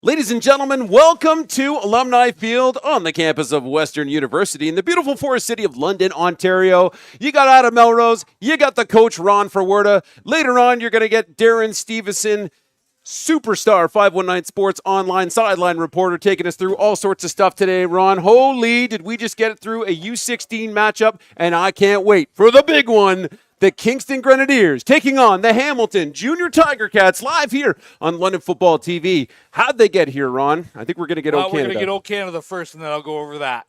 Ladies and gentlemen, welcome to Alumni Field on the campus of Western University in the beautiful forest city of London, Ontario. You got Adam Melrose, you got the coach Ron Ferwerda. Later on, you're going to get Darren Stevenson, superstar 519 Sports online sideline reporter, taking us through all sorts of stuff today. Ron, holy, did we just get it through a U16 matchup, and I can't wait for the big one. The Kingston Grenadiers taking on the Hamilton Junior Tiger Cats live here on London Football TV. How'd they get here, Ron? I think we're going to get O Canada. We're going to get O Canada first, and then I'll go over that.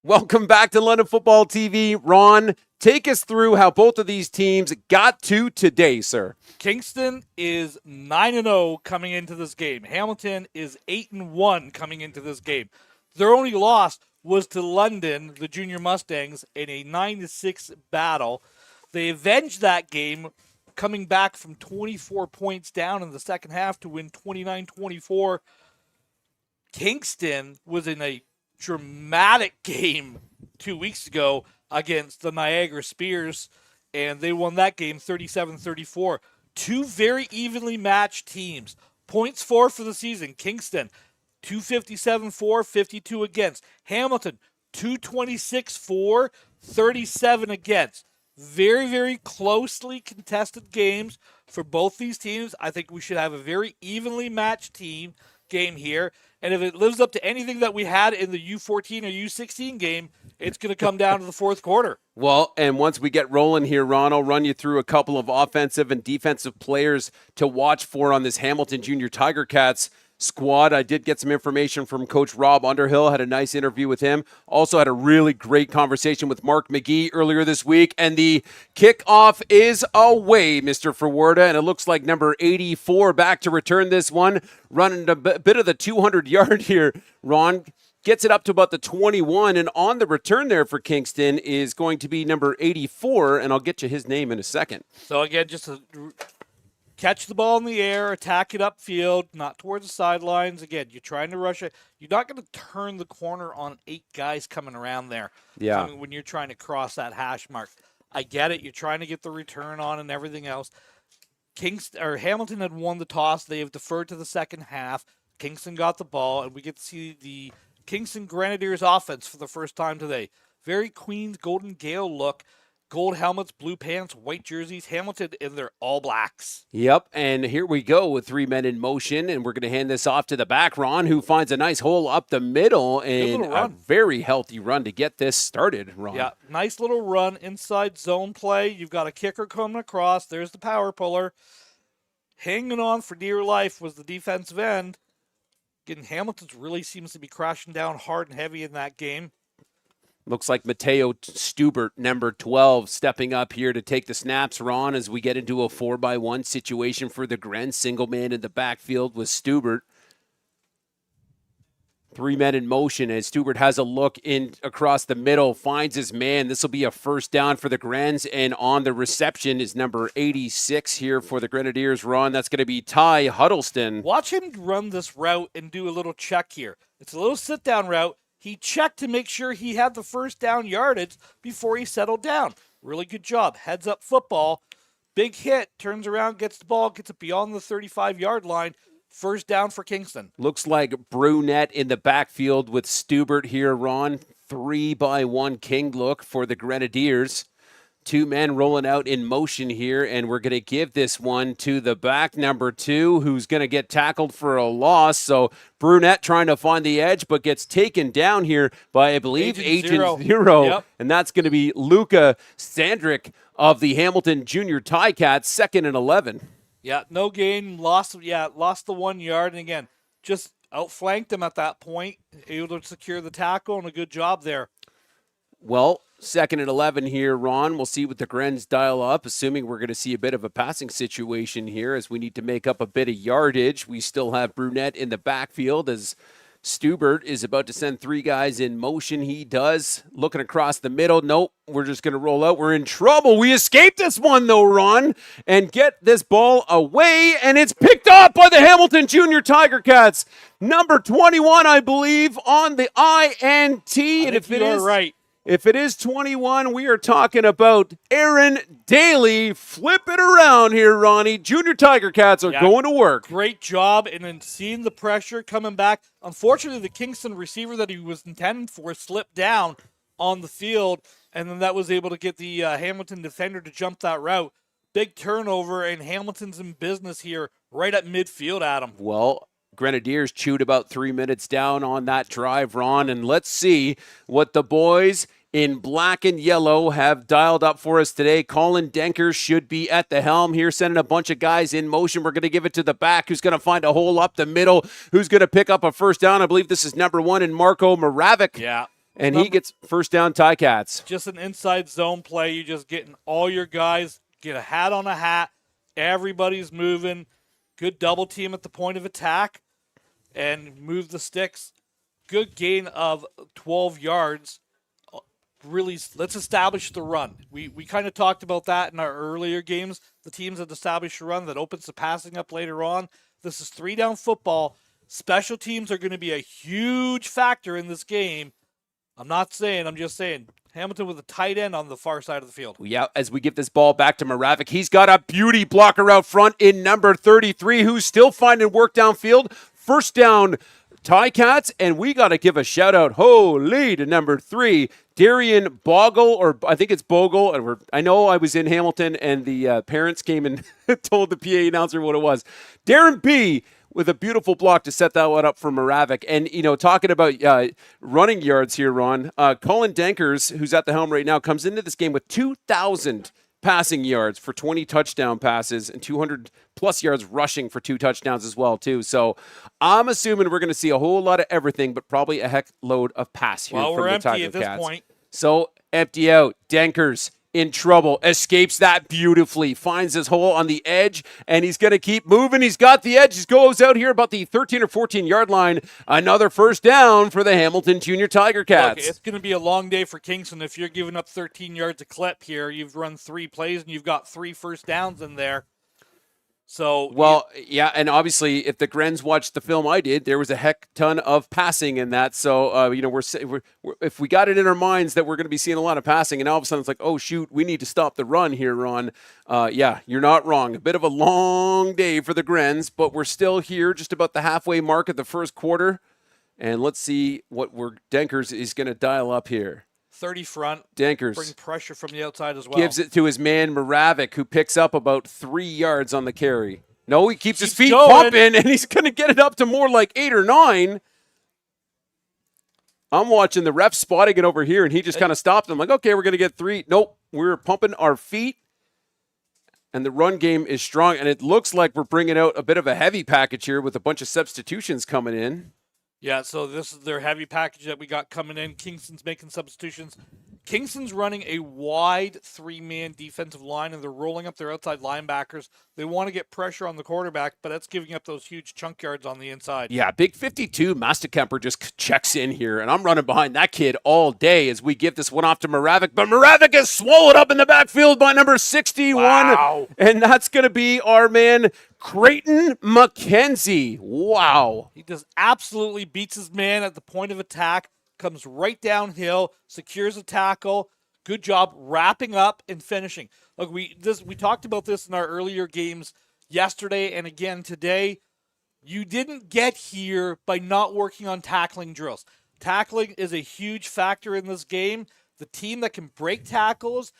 Welcome back to London Football TV. Ron, take us through how both of these teams got to today, sir. Kingston is 9-0 coming into this game. Hamilton is 8-1 coming into this game. Their only loss was to London, the Junior Mustangs, in a 9-6 battle. They avenged that game, coming back from 24 points down in the second half to win 29-24. Kingston was in a dramatic game 2 weeks ago against the Niagara Spears, and they won that game 37-34. Two very evenly matched teams. Points for the season. Kingston, 257 for, 52 against. Hamilton, 226 for, 37 against. Very, very closely contested games for both these teams. I think we should have a very evenly matched game here. And if it lives up to anything that we had in the U14 or U16 game, it's going to come down to the fourth quarter. Well, and once we get rolling here, Ron, I'll run you through a couple of offensive and defensive players to watch for on this Hamilton Junior Tiger Cats squad. I did get some information from Coach Rob Underhill, had a nice interview with him. Also had a really great conversation with Mark McGee earlier this week. And the kickoff is away, Mr. Ferwerda, and it looks like number 84 back to return this one, running a bit of the 200-yard here, Ron. Gets it up to about the 21, and on the return there for Kingston is going to be number 84, and I'll get you his name in a second. So again, just catch the ball in the air, attack it upfield, not towards the sidelines. Again, you're trying to rush it. You're not going to turn the corner on 8 guys coming around there. Yeah. When you're trying to cross that hash mark. I get it. You're trying to get the return on and everything else. Hamilton had won the toss. They have deferred to the second half. Kingston got the ball, and we get to see the Kingston Grenadiers offense for the first time today. Very Queen's Golden Gale look. Gold helmets, blue pants, white jerseys. Hamilton in their all blacks. Yep, and here we go with 3 men in motion, and we're going to hand this off to the back, Ron, who finds a nice hole up the middle, and a very healthy run to get this started, Ron. Yeah, nice little run, inside zone play. You've got a kicker coming across. There's the power puller. Hanging on for dear life was the defensive end. Again, Hamilton's really seems to be crashing down hard and heavy in that game. Looks like Mateo Stubert, number 12, stepping up here to take the snaps, Ron, as we get into a 4-by-1 situation for the Gren. Single man in the backfield with Stubert. 3 men in motion as Stubert has a look in across the middle, finds his man. This will be a first down for the Grens, and on the reception is number 86 here for the Grenadiers. Ron, that's going to be Ty Huddleston. Watch him run this route and do a little check here. It's a little sit-down route. He checked to make sure he had the first down yardage before he settled down. Really good job. Heads up football. Big hit. Turns around, gets the ball, gets it beyond the 35-yard line. First down for Kingston. Looks like Brunette in the backfield with Stubert here, Ron. 3-by-1 king look for the Grenadiers. 2 men rolling out in motion here, and we're going to give this one to the back, number 2, who's going to get tackled for a loss. So Brunette trying to find the edge, but gets taken down here by, I believe, Agent Zero. Yep. And that's going to be Luca Sandrick of the Hamilton Junior Ticats, 2nd and 11. Yeah, no gain, lost the 1 yard, and again, just outflanked him at that point, able to secure the tackle, and a good job there. Well, 2nd and 11 here, Ron. We'll see what the Grens dial up, assuming we're going to see a bit of a passing situation here as we need to make up a bit of yardage. We still have Brunette in the backfield as Stubert is about to send 3 guys in motion. He does. Looking across the middle. Nope. We're just going to roll out. We're in trouble. We escaped this one, though, Ron, and get this ball away, and it's picked up by the Hamilton Junior Tiger Cats. Number 21, I believe, on the INT. And if it is right. If it is 21, we are talking about Aaron Daly. Flip it around here, Ronnie. Junior Tiger Cats are going to work. Great job, and then seeing the pressure coming back. Unfortunately, the Kingston receiver that he was intended for slipped down on the field, and then that was able to get the Hamilton defender to jump that route. Big turnover, and Hamilton's in business here right at midfield, Adam. Well, Grenadiers chewed about 3 minutes down on that drive, Ron, and let's see what the boys in black and yellow have dialed up for us today. Colin Denkers should be at the helm here, sending a bunch of guys in motion. We're going to give it to the back, who's going to find a hole up the middle, who's going to pick up a first down. I believe this is number 1 in Marco Moravik. Yeah. And he gets first down, Ticats. Just an inside zone play. You're just getting all your guys, get a hat on a hat. Everybody's moving. Good double team at the point of attack and move the sticks. Good gain of 12 yards. Really, let's establish the run. We kind of talked about that in our earlier games. The teams that establish a run that opens the passing up later on. This is 3-down football. Special teams are going to be a huge factor in this game. I'm just saying. Hamilton with a tight end on the far side of the field. Yeah, as we give this ball back to Moravik, he's got a beauty blocker out front in number 33, who's still finding work downfield. First down, Ticats, and we got to give a shout-out, holy, to number 3, Darian Bogle, or I think it's Bogle. And I know I was in Hamilton, and the parents came and told the PA announcer what it was. Darren B., with a beautiful block to set that one up for Moravik. And, talking about running yards here, Ron, Colin Denkers, who's at the helm right now, comes into this game with 2,000 passing yards for 20 touchdown passes and 200-plus yards rushing for 2 touchdowns as well, too. So I'm assuming we're going to see a whole lot of everything, but probably a heck load of pass here from the Tiger Cats. Well, we're empty at this point. So empty out. Denkers in trouble, escapes that beautifully, finds his hole on the edge, and he's going to keep moving. He's got the edge. He goes out here about the 13 or 14-yard line. Another first down for the Hamilton Junior Tiger Cats. Look, it's going to be a long day for Kingston. If you're giving up 13 yards a clip here, you've run 3 plays, and you've got 3 first downs in there. So, yeah, and obviously, if the Grens watched the film I did, there was a heck ton of passing in that. So, we're if we got it in our minds that we're going to be seeing a lot of passing, and all of a sudden it's like, oh shoot, we need to stop the run here, Ron. Yeah, you're not wrong. A bit of a long day for the Grens, but we're still here, just about the halfway mark of the first quarter, and let's see what Denkers is going to dial up here. 30 front. Denkers. Bring pressure from the outside as well. Gives it to his man Moravik, who picks up about 3 yards on the carry. No, he keeps his feet pumping, and he's going to get it up to more like 8 or 9. I'm watching the ref spotting it over here, and he just kind of stopped. I'm like, okay, we're going to get 3. Nope, we're pumping our feet, and the run game is strong, and it looks like we're bringing out a bit of a heavy package here with a bunch of substitutions coming in. Yeah, so this is their heavy package that we got coming in. Kingston's making substitutions. Kingston's running a wide 3-man defensive line, and they're rolling up their outside linebackers. They want to get pressure on the quarterback, but that's giving up those huge chunk yards on the inside. Yeah, big 52. Mastekemper just checks in here, and I'm running behind that kid all day as we give this one off to Moravik. But Moravik is swallowed up in the backfield by number 61. Wow. And that's going to be our man, Creighton McKenzie. Wow. He just absolutely beats his man at the point of attack, comes right downhill, secures a tackle. Good job wrapping up and finishing. Look, we talked about this in our earlier games yesterday and again today. You didn't get here by not working on tackling drills. Tackling is a huge factor in this game. The team that can break tackles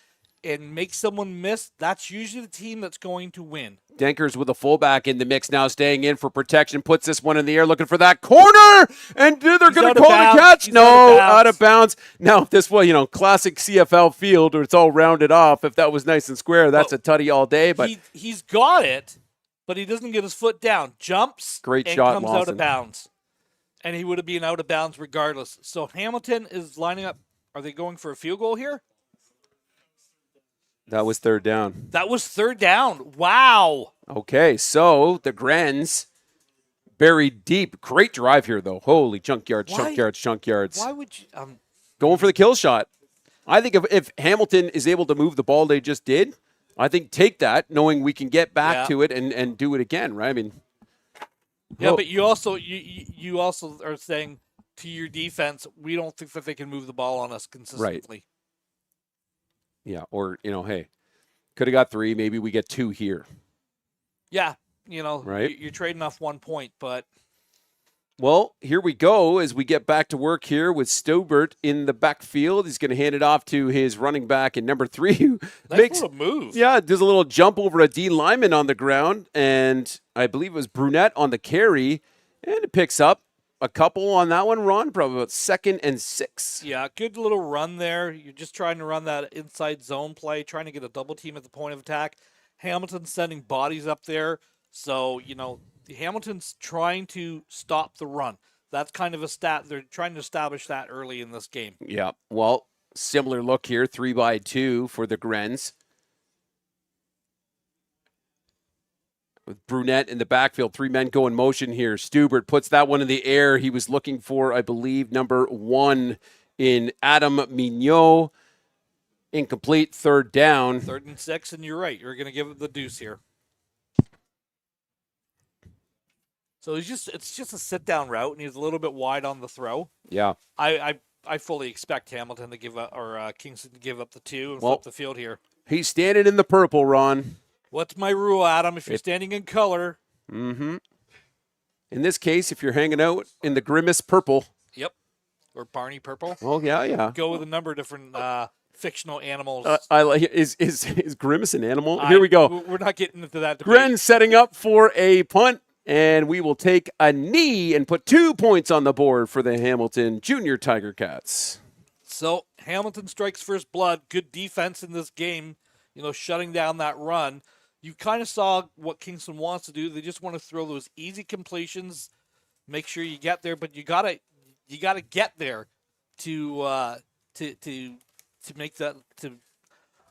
and make someone miss, that's usually the team that's going to win. Denkers with a fullback in the mix now, staying in for protection, puts this one in the air, looking for that corner, and they're going to call the catch. No, out of bounds. Now, this was, classic CFL field where it's all rounded off. If that was nice and square, that's a tutty all day. But he's got it, but he doesn't get his foot down. Jumps, great and shot, comes Lawson. out of bounds. And he would have been out of bounds regardless. So Hamilton is lining up. Are they going for a field goal here? That was third down. That was third down. Wow. Okay, so the Grens buried deep. Great drive here, though. Holy chunk yards. Why would you? Going for the kill shot. I think if Hamilton is able to move the ball they just did, I think take that, knowing we can get back to it and do it again, right? I mean, yeah, but you also are saying to your defense, we don't think that they can move the ball on us consistently. Right. Yeah, or, hey, could have got 3. Maybe we get 2 here. Yeah, right? You're trading off 1 point, but. Well, here we go as we get back to work here with Stobert in the backfield. He's going to hand it off to his running back in number 3. Who makes a move. Yeah, does a little jump over a D lineman on the ground, and I believe it was Brunette on the carry, and it picks up a couple on that one, Ron, probably about 2nd and 6. Yeah, good little run there. You're just trying to run that inside zone play, trying to get a double team at the point of attack. Hamilton's sending bodies up there. So, Hamilton's trying to stop the run. That's kind of a stat. They're trying to establish that early in this game. Yeah, well, similar look here, 3-by-2 for the Grens. With Brunette in the backfield, 3 men go in motion here. Stubert puts that one in the air. He was looking for, I believe, number 1 in Adam Mignot. Incomplete, third down. 3rd and 6, and you're right. You're going to give it the deuce here. So it's just a sit-down route, and he's a little bit wide on the throw. Yeah. I fully expect Hamilton to give up, or Kingston to give up the 2 and flip the field here. He's standing in the purple, Ron. What's my rule, Adam? If you're standing in color. Mm-hmm. In this case, if you're hanging out in the Grimace purple. Yep. Or Barney purple. Oh, yeah. Go with a number of different fictional animals. I like is Grimace an animal? Here we go. We're not getting into that debate. Gren setting up for a punt, and we will take a knee and put 2 points on the board for the Hamilton Junior Tiger Cats. So Hamilton strikes first blood. Good defense in this game, shutting down that run. You kind of saw what Kingston wants to do. They just want to throw those easy completions, make sure you get there, but you gotta get there to make that. To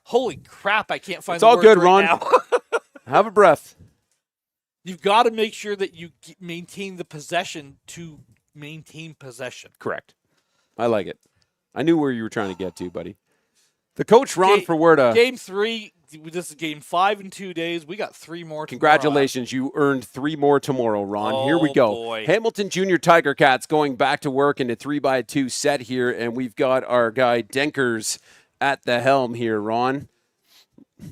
holy crap! I can't find. It's all good, right Ron. Now. Have a breath. You've got to make sure that you maintain the possession to maintain possession. Correct. I like it. I knew where you were trying to get to, buddy. The coach, Ron Ferwerda. Game 3. This is game 5 in 2 days. We got 3 more tomorrow. Congratulations. You earned 3 more tomorrow, Ron. Oh, here we go. Boy. Hamilton Junior Tiger Cats going back to work in a 3-by-2 set here, and we've got our guy Denkers at the helm here, Ron.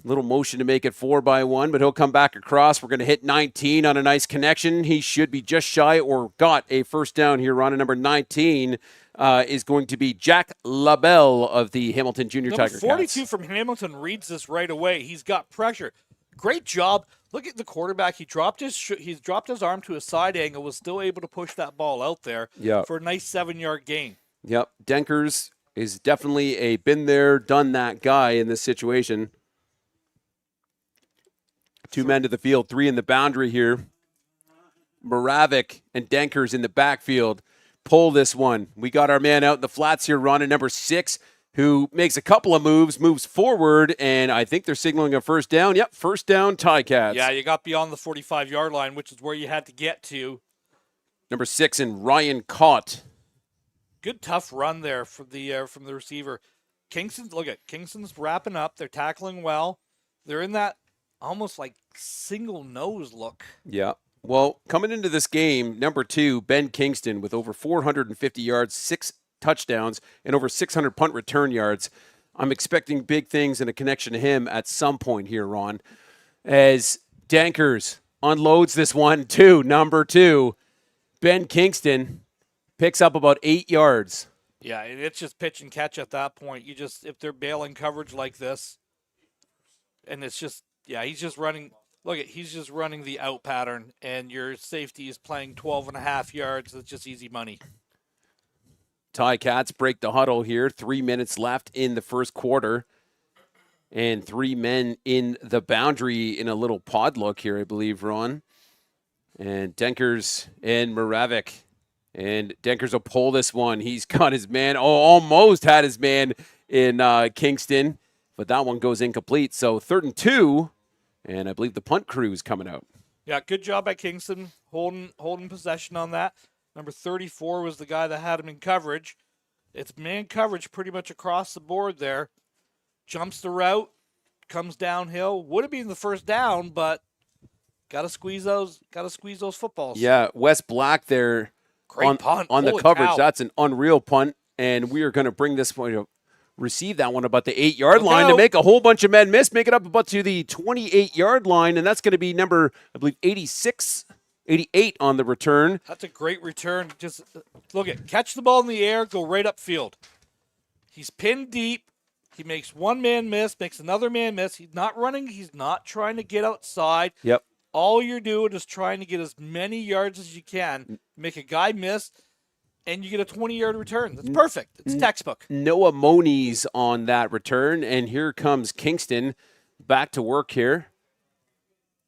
Little motion to make it 4-by-1, but he'll come back across. We're going to hit 19 on a nice connection. He should be just shy or got a first down here, Ron. And number 19 is going to be Jack LaBelle of the Hamilton Junior Tiger Cats. 42 from Hamilton reads this right away. He's got pressure. Great job. Look at the quarterback. He's dropped his arm to a side angle, was still able to push that ball out there for a nice 7-yard gain. Yep. Denkers is definitely a been there, done that guy in this situation. 2 men to the field, 3 in the boundary here. Moravik and Denkers in the backfield. Pull this one. We got our man out in the flats here, Ron, at number 6. who makes a couple of moves forward, and I think they're signaling a first down. Yep, first down, Ticats. Yeah, you got beyond the 45-yard line, which is where you had to get to. Number 6 in Ryan Cott. Good tough run there from the receiver. Kingston's wrapping up. They're tackling well. They're in that almost like single nose look. Yeah. Well, coming into this game, number 2, Ben Kingston, with over 450 yards, 6 touchdowns, and over 600 punt return yards. I'm expecting big things and a connection to him at some point here, Ron, as Dankers unloads this one to number 2. Ben Kingston picks up about 8 yards. Yeah, it's just pitch and catch at that point. If they're bailing coverage like this, and it's just, he's just running. He's just running the out pattern, and your safety is playing 12.5 yards. That's just easy money. Ticats break the huddle here. 3 minutes left in the first quarter. And 3 men in the boundary in a little pod look here, I believe, Ron. And Denkers and Moravik. And Denkers will pull this one. He's got his man. Almost had his man in Kingston. But that one goes incomplete. So 3rd and 2. And I believe the punt crew is coming out. Yeah, good job by Kingston holding possession on that. Number 34 was the guy that had him in coverage. It's man coverage pretty much across the board there. Jumps the route, comes downhill. Would have been the first down, but gotta squeeze those footballs. Yeah, Wes Black there. Great punt on the Holy coverage. cow. That's an unreal punt, and we are going to bring this one, receive that one about the 8-yard line to make a whole bunch of men miss, make it up about to the 28-yard line, and that's going to be number, I believe, 88 on the return. That's a great return. Just catch the ball in the air, go right upfield. He's pinned deep. He makes one man miss, makes another man miss. He's not running. He's not trying to get outside. Yep. All you're doing is trying to get as many yards as you can, make a guy miss, and you get a 20-yard return. That's perfect. It's textbook. Noah Moniz on that return, and here comes Kingston back to work here.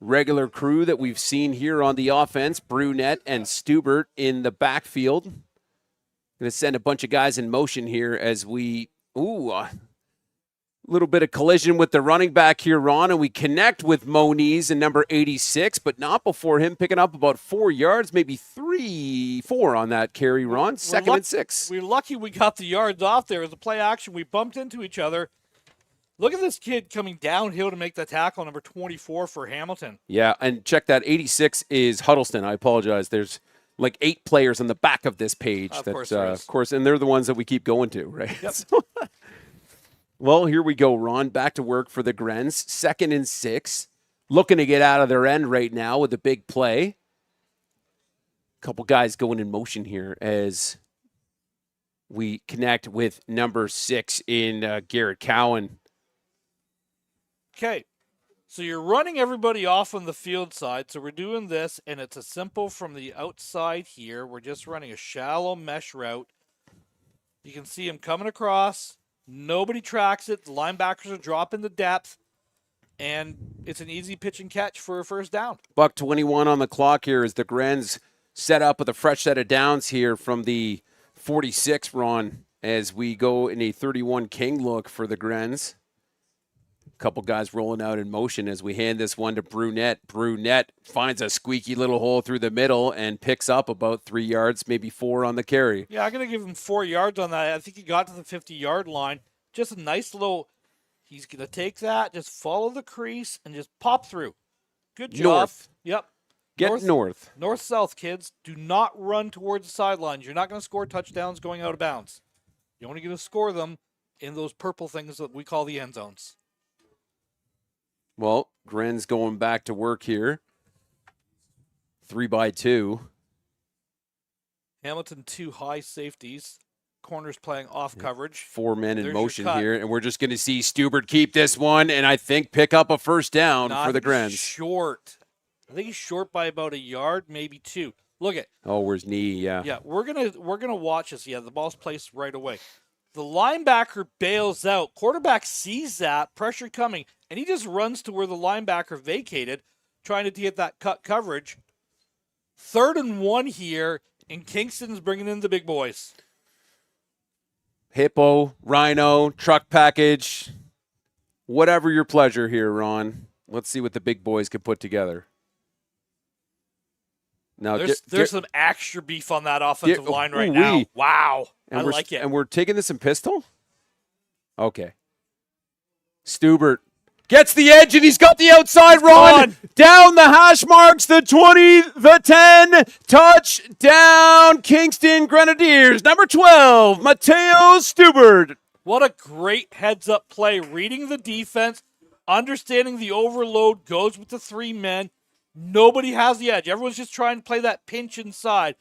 Regular crew that we've seen here on the offense, Brunette and Stubert in the backfield. Going to send a bunch of guys in motion here as we, little bit of collision with the running back here, Ron, and we connect with Moniz and number 86, but not before him picking up about 4 yards, maybe 4 on that carry, Ron. Second and 6. We're lucky we got the yards off there. As a play action, we bumped into each other. Look at this kid coming downhill to make the tackle, number 24 for Hamilton. Yeah, and check that. 86 is Huddleston. I apologize. There's like 8 players on the back of this page. Of course, and they're the ones that we keep going to, right? Yep. Well, here we go, Ron. Back to work for the Grens. 2nd and 6. Looking to get out of their end right now with a big play. Couple guys going in motion here as we connect with number 6 in Garrett Cowan. Okay, so you're running everybody off on the field side. So we're doing this, and it's a simple from the outside here. We're just running a shallow mesh route. You can see him coming across. Nobody tracks it. The linebackers are dropping the depth, and it's an easy pitch and catch for a first down. $1:21 on the clock here as the Grens set up with a fresh set of downs here from the 46, Ron, as we go in a 31 King look for the Grens. Couple guys rolling out in motion as we hand this one to Brunette. Brunette finds a squeaky little hole through the middle and picks up about 3 yards, maybe 4 on the carry. Yeah, I'm going to give him 4 yards on that. I think he got to the 50-yard line. Just a nice little, he's going to take that, just follow the crease, and just pop through. Good job. North. Yep. Get north. North-south, kids. Do not run towards the sidelines. You're not going to score touchdowns going out of bounds. You're only going to score them in those purple things that we call the end zones. Well, Gren's going back to work here. 3-by-2. Hamilton 2 high safeties. Corners playing off coverage. 4 men in There's motion your cut. here, and we're just going to see Stubert keep this one, and I think pick up a first down for the Grens. Short. I think he's short by about a yard, maybe 2. Look at. Oh, where's knee? Yeah. Yeah, we're gonna watch this. Yeah, the ball's placed right away. The linebacker bails out. Quarterback sees that pressure coming, and he just runs to where the linebacker vacated, trying to get that cut coverage. 3rd and 1 here, and Kingston's bringing in the big boys. hippo, rhino, truck package, whatever your pleasure here, Ron. Let's see what the big boys can put together. Now, there's some extra beef on that offensive line right now. Wow. I like it. And we're taking this in pistol? Okay. Stubert gets the edge, and he's got the outside run. Down the hash marks, the 20, the 10. Touchdown, Kingston Grenadiers. Number 12, Mateo Stubert. What a great heads-up play. Reading the defense, understanding the overload, goes with the 3 men. Nobody has the edge. Everyone's just trying to play that pinch inside.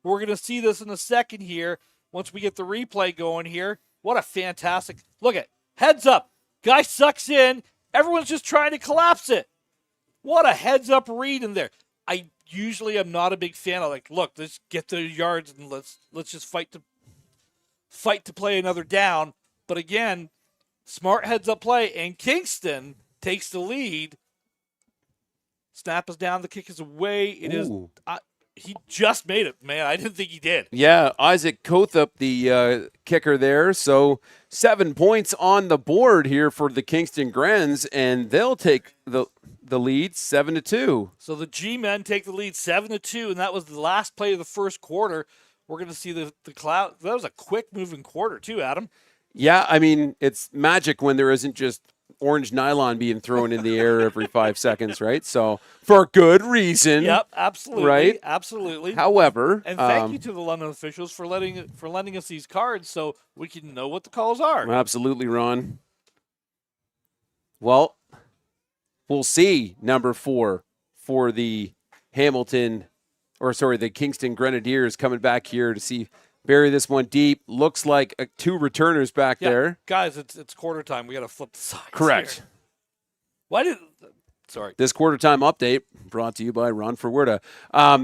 We're going to see this in a second here once we get the replay going here. What a fantastic – look at heads up. Guy sucks in. Everyone's just trying to collapse it. What a heads-up read in there. I usually am not a big fan of, like, look, let's get the yards and let's just fight to play another down. But again, smart heads-up play, and Kingston takes the lead. Snap is down. The kick is away. It is. He just made it, man. I didn't think he did. Yeah, Isaac Kothup, the kicker there. So 7 points on the board here for the Kingston Grens, and they'll take the lead 7-2. So the G-men take the lead 7-2, and that was the last play of the first quarter. We're going to see the cloud. That was a quick-moving quarter too, Adam. Yeah, I mean, it's magic when there isn't just orange nylon being thrown in the air every 5 seconds, right? So for good reason. Yep, absolutely. Right? Absolutely. However, and thank you to the London officials for lending us these cards so we can know what the calls are. Absolutely, Ron. Well, we'll see number 4 for the the Kingston Grenadiers coming back here to see bury this one deep. Looks like 2 returners back there. Guys, it's quarter time. We got to flip the sides. Correct. Here. Sorry. This quarter time update brought to you by Ron Ferwerda.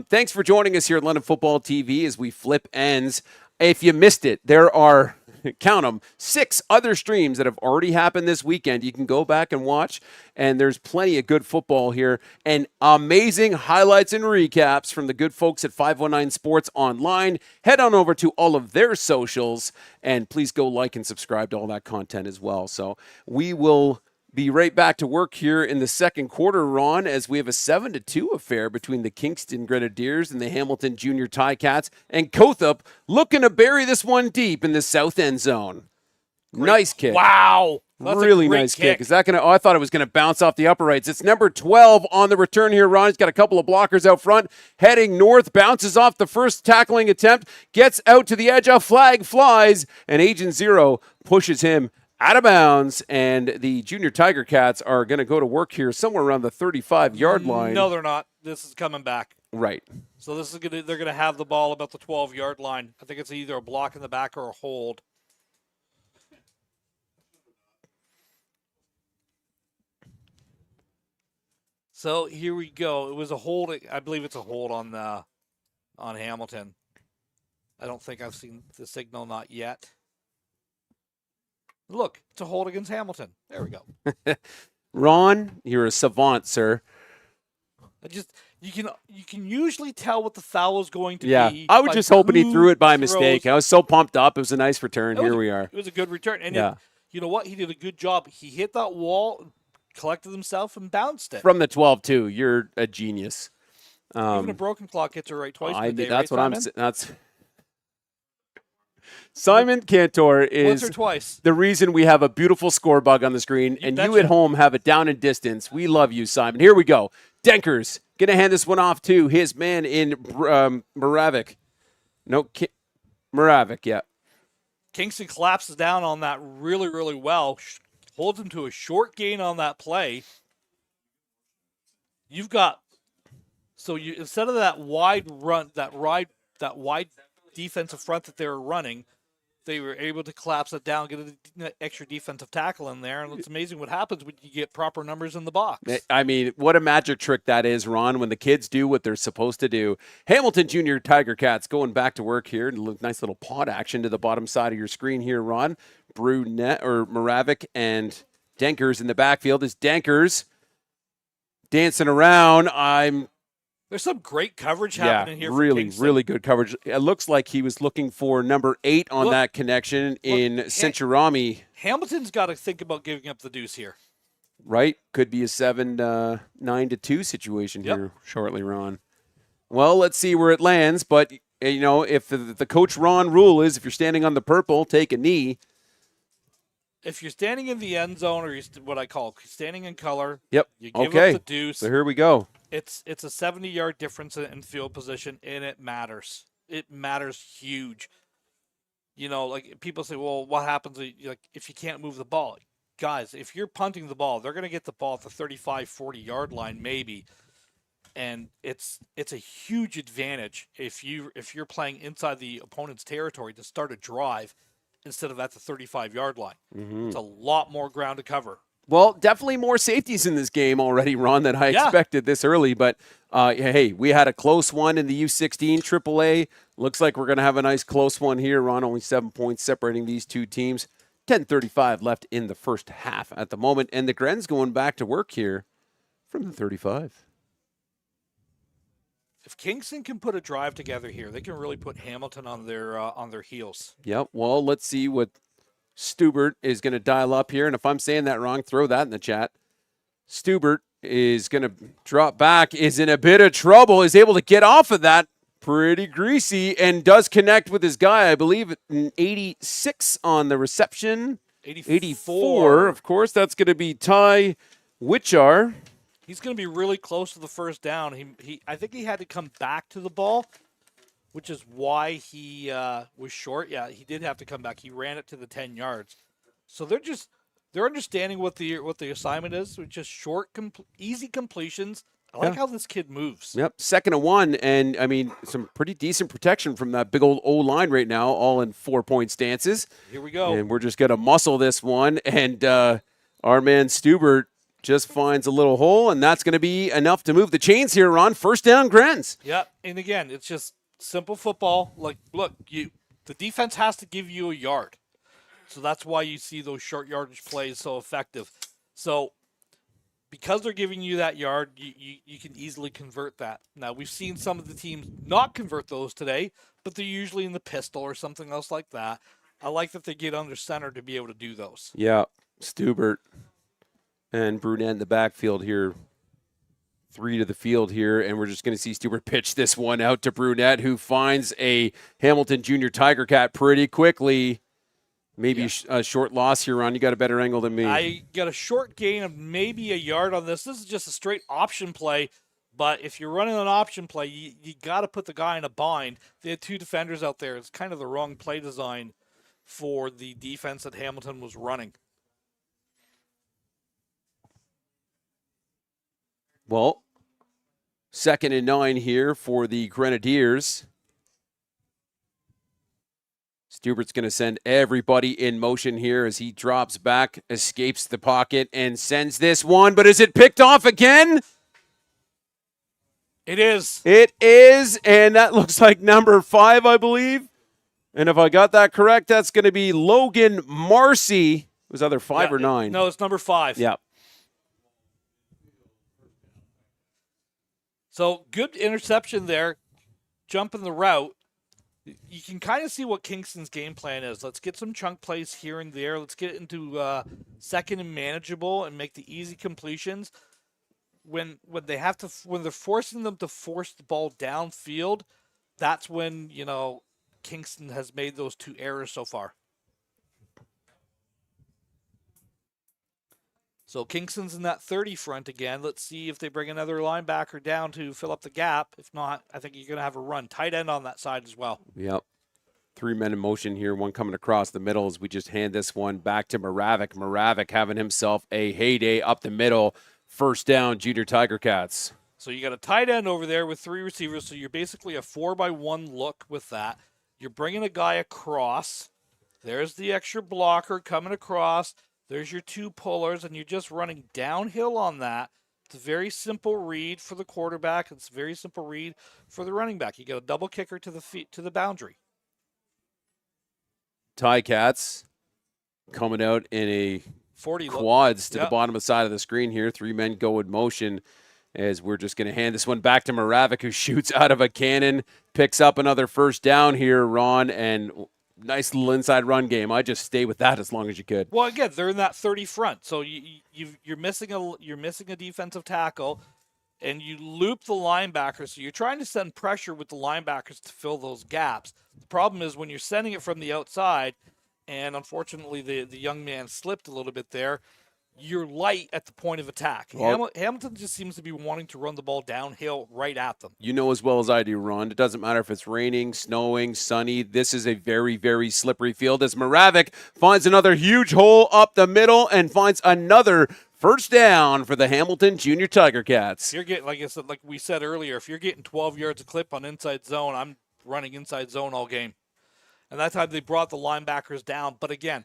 Thanks for joining us here at London Football TV as we flip ends. If you missed it, there are, count them, 6 other streams that have already happened this weekend. You can go back and watch, and there's plenty of good football here and amazing highlights and recaps from the good folks at 519 Sports Online. Head on over to all of their socials, and please go like and subscribe to all that content as well. So we will be right back to work here in the second quarter, Ron, as we have a 7-2 affair between the Kingston Grenadiers and the Hamilton Junior Ticats, and Kothup looking to bury this one deep in the south end zone. Nice kick. Wow. That's really nice kick. Is that going to? Oh, I thought it was going to bounce off the uprights. It's number 12 on the return here, Ron. He's got a couple of blockers out front, heading north, bounces off the first tackling attempt, gets out to the edge, a flag flies, and Agent Zero pushes him out of bounds, and the Junior Tiger Cats are going to go to work here somewhere around the 35-yard line. No, they're not. This is coming back. Right. So they're going to have the ball about the 12-yard line. I think it's either a block in the back or a hold. So here we go. It was a hold. I believe it's a hold on Hamilton. I don't think I've seen the signal, not yet. Look, it's a hold against Hamilton. There we go. Ron, you're a savant, sir. You can usually tell what the foul is going to be. I was just hoping he threw it by mistake. I was so pumped up. It was a nice return. Here we are. It was a good return. And you know what? He did a good job. He hit that wall, collected himself, and bounced it. From the 12-2. You're a genius. Even a broken clock hits her right twice in the day, that's right, what Simon? That's Simon Cantor is once or twice. The reason we have a beautiful score bug on the screen, and you at home have it down in distance. We love you, Simon. Here we go. Denkers going to hand this one off to his man in Moravik. No, Moravik, yeah. Kingston collapses down on that really, really well. Holds him to a short gain on that play. You've got instead of that wide run, that wide defensive front that they were running, they were able to collapse it down, get an extra defensive tackle in there, and it's amazing what happens when you get proper numbers in the box. I mean, what a magic trick that is, Ron, when the kids do what they're supposed to do. Hamilton Junior Tiger Cats going back to work here. Nice little pod action to the bottom side of your screen here, Ron. Moravik and Denkers in the backfield. Is Denkers dancing around. There's some great coverage Yeah, happening here. really, for Kingston. really good coverage. It looks like he was looking for number 8 on that connection in Centurami. Hamilton's got to think about giving up the deuce here. Right? Could be a 9-2 situation here shortly, Ron. Well, let's see where it lands. But, you know, if the Coach Ron rule is if you're standing on the purple, take a knee. If you're standing in the end zone, or what I call standing in color, you give up the deuce. So here we go. It's a 70-yard difference in field position, and it matters. It matters huge. You know, like people say, well, what happens if you can't move the ball? Guys, if you're punting the ball, they're going to get the ball at the 35, 40-yard line maybe. And it's a huge advantage if you're playing inside the opponent's territory to start a drive instead of at the 35-yard line. Mm-hmm. It's a lot more ground to cover. Well, definitely more safeties in this game already, Ron, than I expected this early. But, hey, we had a close one in the U16 AAA. Looks like we're going to have a nice close one here, Ron. Only 7 points separating these two teams. 10:35 left in the first half at the moment. And the Gren's going back to work here from the 35. If Kingston can put a drive together here, they can really put Hamilton on their heels. Yep. Well, let's see what Stubert is going to dial up here. And if I'm saying that wrong, throw that in the chat. Stubert is going to drop back, is in a bit of trouble, is able to get off of that pretty greasy, and does connect with his guy, I believe, in 86 on the reception. 84. Of course, that's going to be Ty Witchar. He's going to be really close to the first down. I think he had to come back to the ball, which is why he was short. Yeah, he did have to come back. He ran it to the 10 yards. So they're understanding what the assignment is, which is short, easy completions. I like how this kid moves. Yep, 2nd and 1, and I mean some pretty decent protection from that big old O-line right now, all in 4-point stances. Here we go. And we're just going to muscle this one, and our man Stubert just finds a little hole, and that's going to be enough to move the chains here, Ron. First down, Grens. Yeah, and again, it's just simple football. Like, look, the defense has to give you a yard. So that's why you see those short yardage plays so effective. So because they're giving you that yard, you can easily convert that. Now, we've seen some of the teams not convert those today, but they're usually in the pistol or something else like that. I like that they get under center to be able to do those. Yeah, Stubert and Brunet in the backfield here. 3 to the field here, and we're just going to see Stubert pitch this one out to Brunet, who finds a Hamilton Junior Tiger Cat pretty quickly. Maybe a short loss here, Ron. You got a better angle than me. I got a short gain of maybe a yard on this. This is just a straight option play, but if you're running an option play, you got to put the guy in a bind. They had 2 defenders out there. It's kind of the wrong play design for the defense that Hamilton was running. Well, 2nd and 9 here for the Grenadiers. Stubert's going to send everybody in motion here as he drops back, escapes the pocket, and sends this one. But is it picked off again? It is. It is, and that looks like number 5, I believe. And if I got that correct, that's going to be Logan Marcy. Was either 5 or 9? No, it's number 5. Yeah. So good interception there, jumping the route. You can kind of see what Kingston's game plan is. Let's get some chunk plays here and there. Let's get it into 2nd and manageable and make the easy completions. When they're forcing them to force the ball downfield, that's when Kingston has made those 2 errors so far. So Kingston's in that 30 front again. Let's see if they bring another linebacker down to fill up the gap. If not, I think you're going to have a run. Tight end on that side as well. Yep. 3 men in motion here, one coming across the middle as we just hand this one back to Moravik. Moravik having himself a heyday up the middle. First down, Junior Tiger Cats. So you got a tight end over there with 3 receivers, so you're basically a 4-by-1 look with that. You're bringing a guy across. There's the extra blocker coming across. There's your 2 pullers, and you're just running downhill on that. It's a very simple read for the quarterback. It's a very simple read for the running back. You got a double kicker to the boundary. Ticats coming out in a 40 quads to the bottom of the side of the screen here. 3 men go in motion. as we're just going to hand this one back to Moravik, who shoots out of a cannon, picks up another first down here, Ron, and nice little inside run game. I just stay with that as long as you could. Well, again, they're in that 30 front, so you're missing a defensive tackle, and you loop the linebackers. So you're trying to send pressure with the linebackers to fill those gaps. The problem is when you're sending it from the outside, and unfortunately the young man slipped a little bit there, you're light at the point of attack. Well, Hamilton just seems to be wanting to run the ball downhill right at them. You know as well as I do, Ron, it doesn't matter if it's raining, snowing, sunny. This is a very, very slippery field as Moravik finds another huge hole up the middle and finds another first down for the Hamilton Junior Tiger Cats. You're getting, like we said earlier, if you're getting 12 yards a clip on inside zone, I'm running inside zone all game. And that time they brought the linebackers down. But again,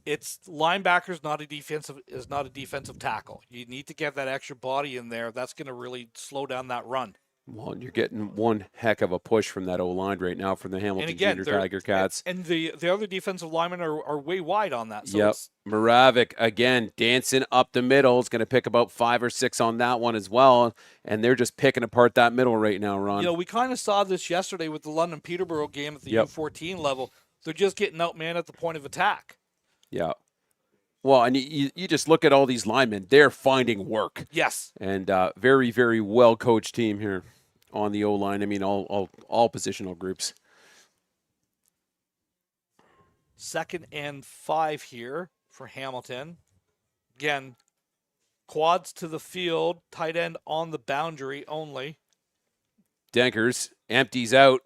it's linebackers, not a defensive tackle. You need to get that extra body in there. That's going to really slow down that run. Well, and you're getting one heck of a push from that O-line right now from the Hamilton Junior Tiger Cats. And the other defensive linemen are way wide on that. So yep. Moravik, again, dancing up the middle. Is going to pick about 5 or 6 on that one as well. And they're just picking apart that middle right now, Ron. You know, we kind of saw this yesterday with the London-Peterborough game at the U14 level. They're just getting outmanned at the point of attack. Yeah. Well, and you just look at all these linemen. They're finding work. Yes. And very, very well-coached team here on the O-line. I mean, all positional groups. 2nd and 5 here for Hamilton. Again, quads to the field, tight end on the boundary only. Denkers empties out.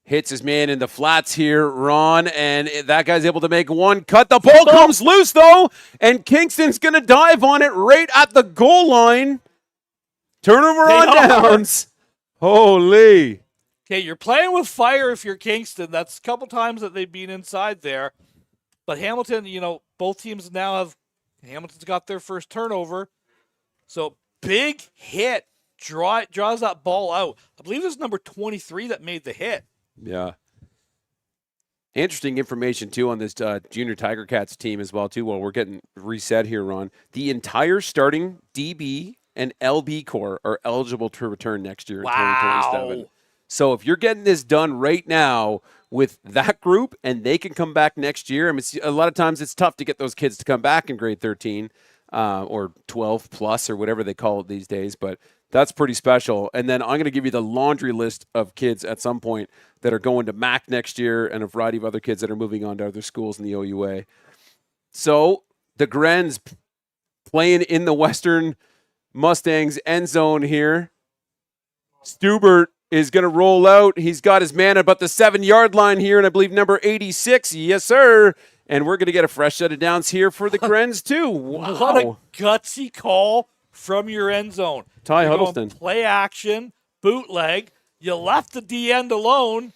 Hits his man in the flats here, Ron, and that guy's able to make one cut. The ball comes loose, though, and Kingston's going to dive on it right at the goal line. Turnover on downs. Holy. Okay, you're playing with fire if you're Kingston. That's a couple times that they've been inside there. But Hamilton, you know, both teams now have – Hamilton's got their first turnover. So, big hit. Draws that ball out. I believe it was number 23 that made the hit. Yeah. Interesting information, too, on this Junior Tiger Cats team as well, too. Well, we're getting reset here, Ron. The entire starting DB and LB core are eligible to return next year in 2027. So if you're getting this done right now with that group and they can come back next year, I mean, a lot of times it's tough to get those kids to come back in grade 13 or 12 plus or whatever they call it these days, but that's pretty special. And then I'm going to give you the laundry list of kids at some point that are going to MAC next year and a variety of other kids that are moving on to other schools in the OUA. So the Grens playing in the Western Mustangs end zone here. Stubert is going to roll out. He's got his man about the 7-yard line here, and I believe number 86. Yes, sir. And we're going to get a fresh set of downs here for the Grens, too. Wow. What a gutsy call from your end zone. Ty Huddleston. Play action, bootleg. You left the D end alone,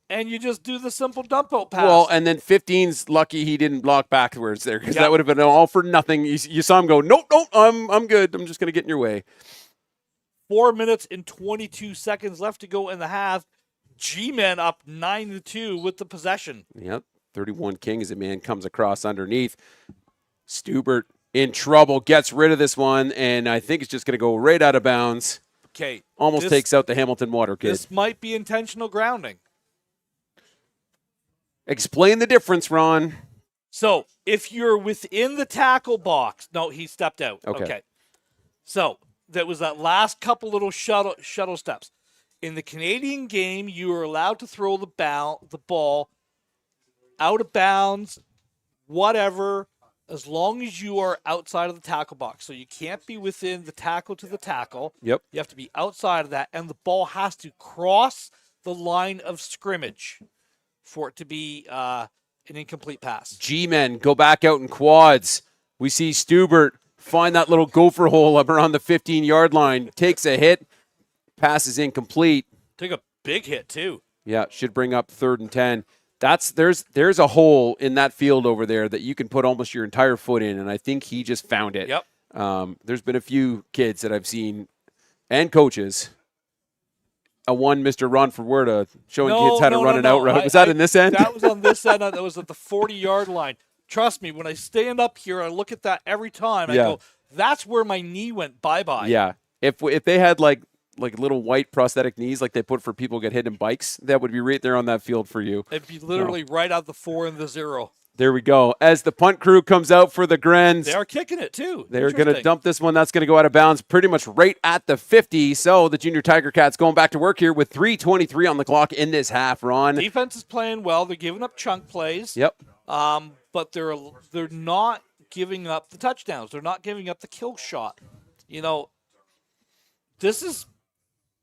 and you just do the simple dump out pass. Well, and then 15's lucky he didn't block backwards there because that would have been all for nothing. You saw him go, nope, I'm good. I'm just going to get in your way. 4 minutes and 22 seconds left to go in the half. G-Men up 9-2 with the possession. Yep. 31 King as a man comes across underneath. Stubert in trouble, gets rid of this one, and I think it's just going to go right out of bounds. Okay. Almost takes out the Hamilton Water kid. This might be intentional grounding. Explain the difference, Ron. So, if you're within the tackle box, no, he stepped out. Okay. So, that was that last couple little shuttle steps. In the Canadian game, you are allowed to throw the ball out of bounds, whatever, as long as you are outside of the tackle box. So you can't be within the tackle to the tackle. Yep. You have to be outside of that, and the ball has to cross the line of scrimmage for it to be an incomplete pass. G-Men go back out in quads. We see Stubert find that little gopher hole up around the 15-yard line. Takes a hit. Pass is incomplete. Took a big hit, too. Yeah, should bring up 3rd and 10. There's a hole in that field over there that you can put almost your entire foot in, and I think he just found it. Yep. There's been a few kids that I've seen, and coaches, Mr. Ron Forwerda showing kids how to run an out route. Was that in this end? That was on this end. That was at the 40-yard line. Trust me, when I stand up here, I look at that every time. I go, that's where my knee went bye-bye. Yeah. If they had like little white prosthetic knees like they put for people who get hit in bikes, that would be right there on that field for you. It'd be literally right out the 4 and the 0. There we go. As the punt crew comes out for the Grens. They are kicking it, too. They're going to dump this one. That's going to go out of bounds pretty much right at the 50. So the Junior Tiger Cats going back to work here with 3:23 on the clock in this half, Ron. Defense is playing well. They're giving up chunk plays. Yep. But they're not giving up the touchdowns. They're not giving up the kill shot. This is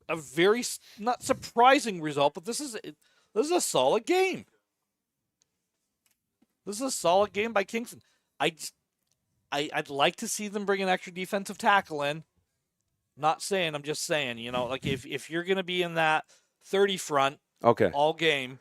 a very not surprising result, but this is a solid game. This is a solid game by Kingston. I'd like to see them bring an extra defensive tackle in. Not saying, I'm just saying, like if you're going to be in that 30 front all game,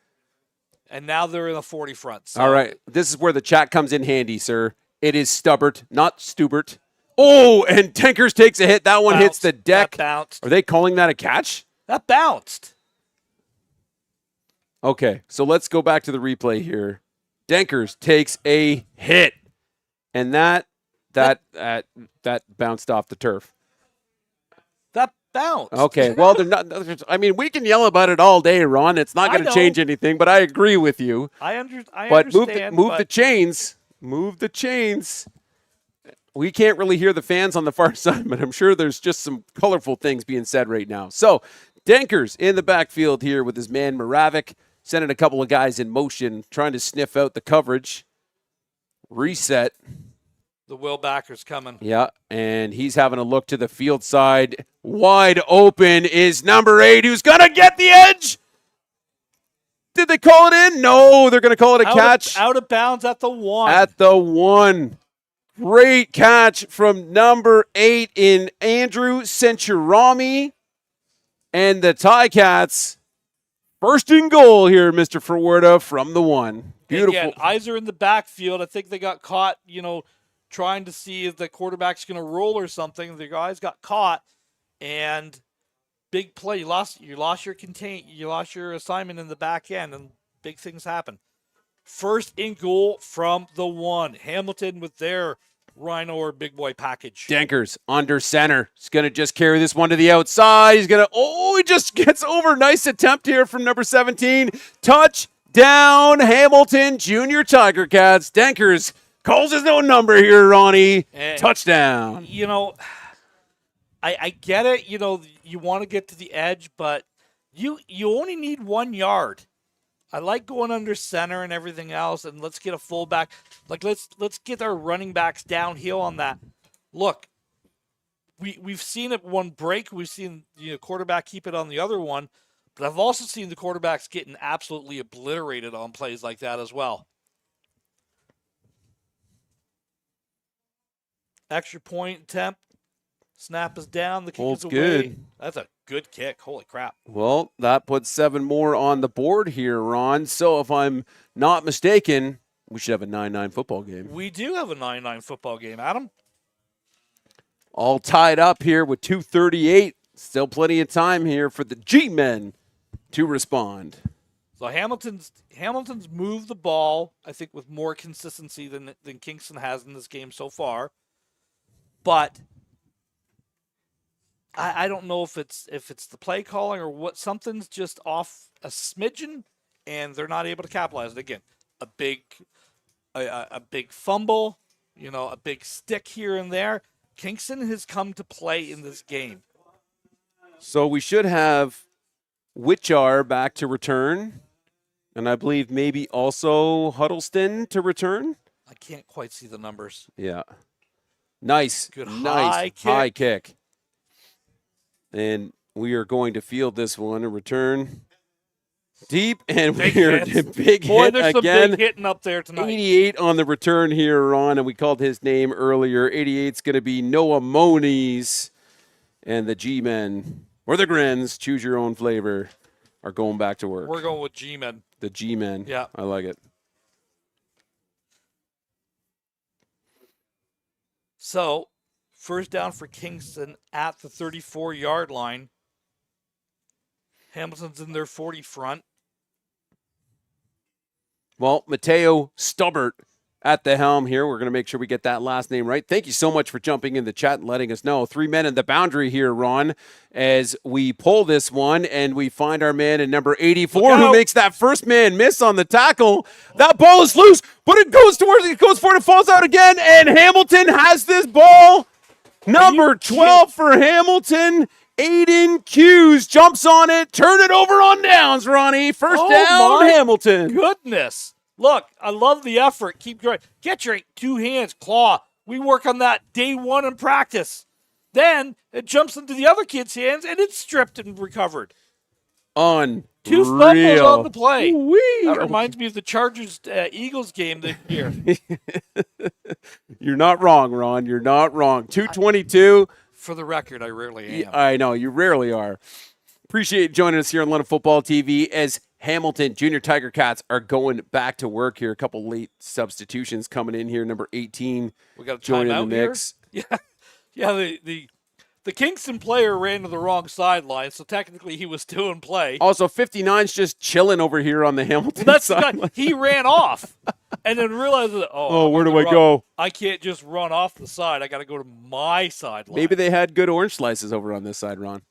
and now they're in a 40 front. So. All right. This is where the chat comes in handy, sir. It is Stubbert, not Stubert. Oh, and Tankers takes a hit. That one hits the deck. That bounced. Are they calling that a catch? That bounced. Okay, so let's go back to the replay here. Dankers takes a hit, and that bounced off the turf. That bounced. Okay, well, they're not. I mean, we can yell about it all day, Ron. It's not going to change anything, but I agree with you. I understand. But move the chains. Move the chains. We can't really hear the fans on the far side, but I'm sure there's just some colorful things being said right now. So, Dankers in the backfield here with his man Moravik, sending a couple of guys in motion, trying to sniff out the coverage. Reset. The Will Backer's coming. Yeah, and he's having a look to the field side. Wide open is number 8, who's going to get the edge. Did they call it in? No, they're going to call it a catch. Out of bounds at the 1. At the 1. Great catch from number 8 in Andrew Centurami. And the Ticats, first and goal here, Mr. Ferwerda, from the 1. Beautiful. Again, eyes are in the backfield. I think they got caught, trying to see if the quarterback's going to roll or something. The guys got caught, and big play. You lost your assignment in the back end, and big things happen. First and goal from the 1. Hamilton with their Rhino or Big Boy package. Dankers under center. He's going to just carry this one to the outside. He's going to, he just gets over. Nice attempt here from number 17. Touchdown, Hamilton Junior Tiger Cats. Dankers calls his own number here, Ronnie. And, touchdown. I get it. You want to get to the edge, but you only need 1 yard. I like going under center and everything else, and let's get a fullback. Like let's get our running backs downhill on that. Look, we've seen it one break. We've seen quarterback keep it on the other one, but I've also seen the quarterbacks getting absolutely obliterated on plays like that as well. Extra point attempt. Snap is down. The kick is away. Good. That's a good kick. Holy crap. Well, that puts 7 more on the board here, Ron. So if I'm not mistaken, we should have a 9-9 football game. We do have a 9-9 football game, Adam. All tied up here with 2:38. Still plenty of time here for the G-men to respond. So Hamilton's moved the ball, I think, with more consistency than Kingston has in this game so far. But I don't know if it's the play calling or what. Something's just off a smidgen, and they're not able to capitalize it. Again, a big fumble, a big stick here and there. Kingston has come to play in this game. So we should have Witchar back to return, and I believe maybe also Huddleston to return. I can't quite see the numbers. Yeah. Nice. Good high kick. And we are going to field this one and return deep, and big we're big Boy, hit there's again. Some big hitting up there tonight. 88 on the return here, Ron, and we called his name earlier. 88's going to be Noah Moniz, and the G-men, or the Grens, choose your own flavor, are going back to work. We're going with G-men. The G-men. Yeah. I like it. So, first down for Kingston at the 34-yard line. Hamilton's in their 40 front. Well, Mateo Stubbert at the helm here. We're going to make sure we get that last name right. Thank you so much for jumping in the chat and letting us know. 3 men in the boundary here, Ron, as we pull this one and we find our man in number 84 who makes that first man miss on the tackle. That ball is loose, but it goes towards it goes forward, it falls out again, and Hamilton has this ball. Number 12 for Hamilton. Aiden Hughes jumps on it. Turn it over on downs, Ronnie. First down, Hamilton. Goodness. Look, I love the effort. Keep going. Get your 2 hands, claw. We work on that day 1 in practice. Then it jumps into the other kid's hands, and it's stripped and recovered. 2 fumbles on the play. That reminds me of the Chargers-Eagles game this year. You're not wrong, Ron. You're not wrong. 222. For the record, I rarely am. I know. You rarely are. Appreciate you joining us here on London Football TV as Hamilton Junior Tiger Cats are going back to work here. A couple late substitutions coming in here. Number 18 we got a joining the mix. Here? Yeah. The Kingston player ran to the wrong sideline, so technically he was still in play. Also, 59's just chilling over here on the Hamilton sideline. He ran off and then realized that, where do I go? I can't just run off the side. I got to go to my sideline. Maybe they had good orange slices over on this side, Ron.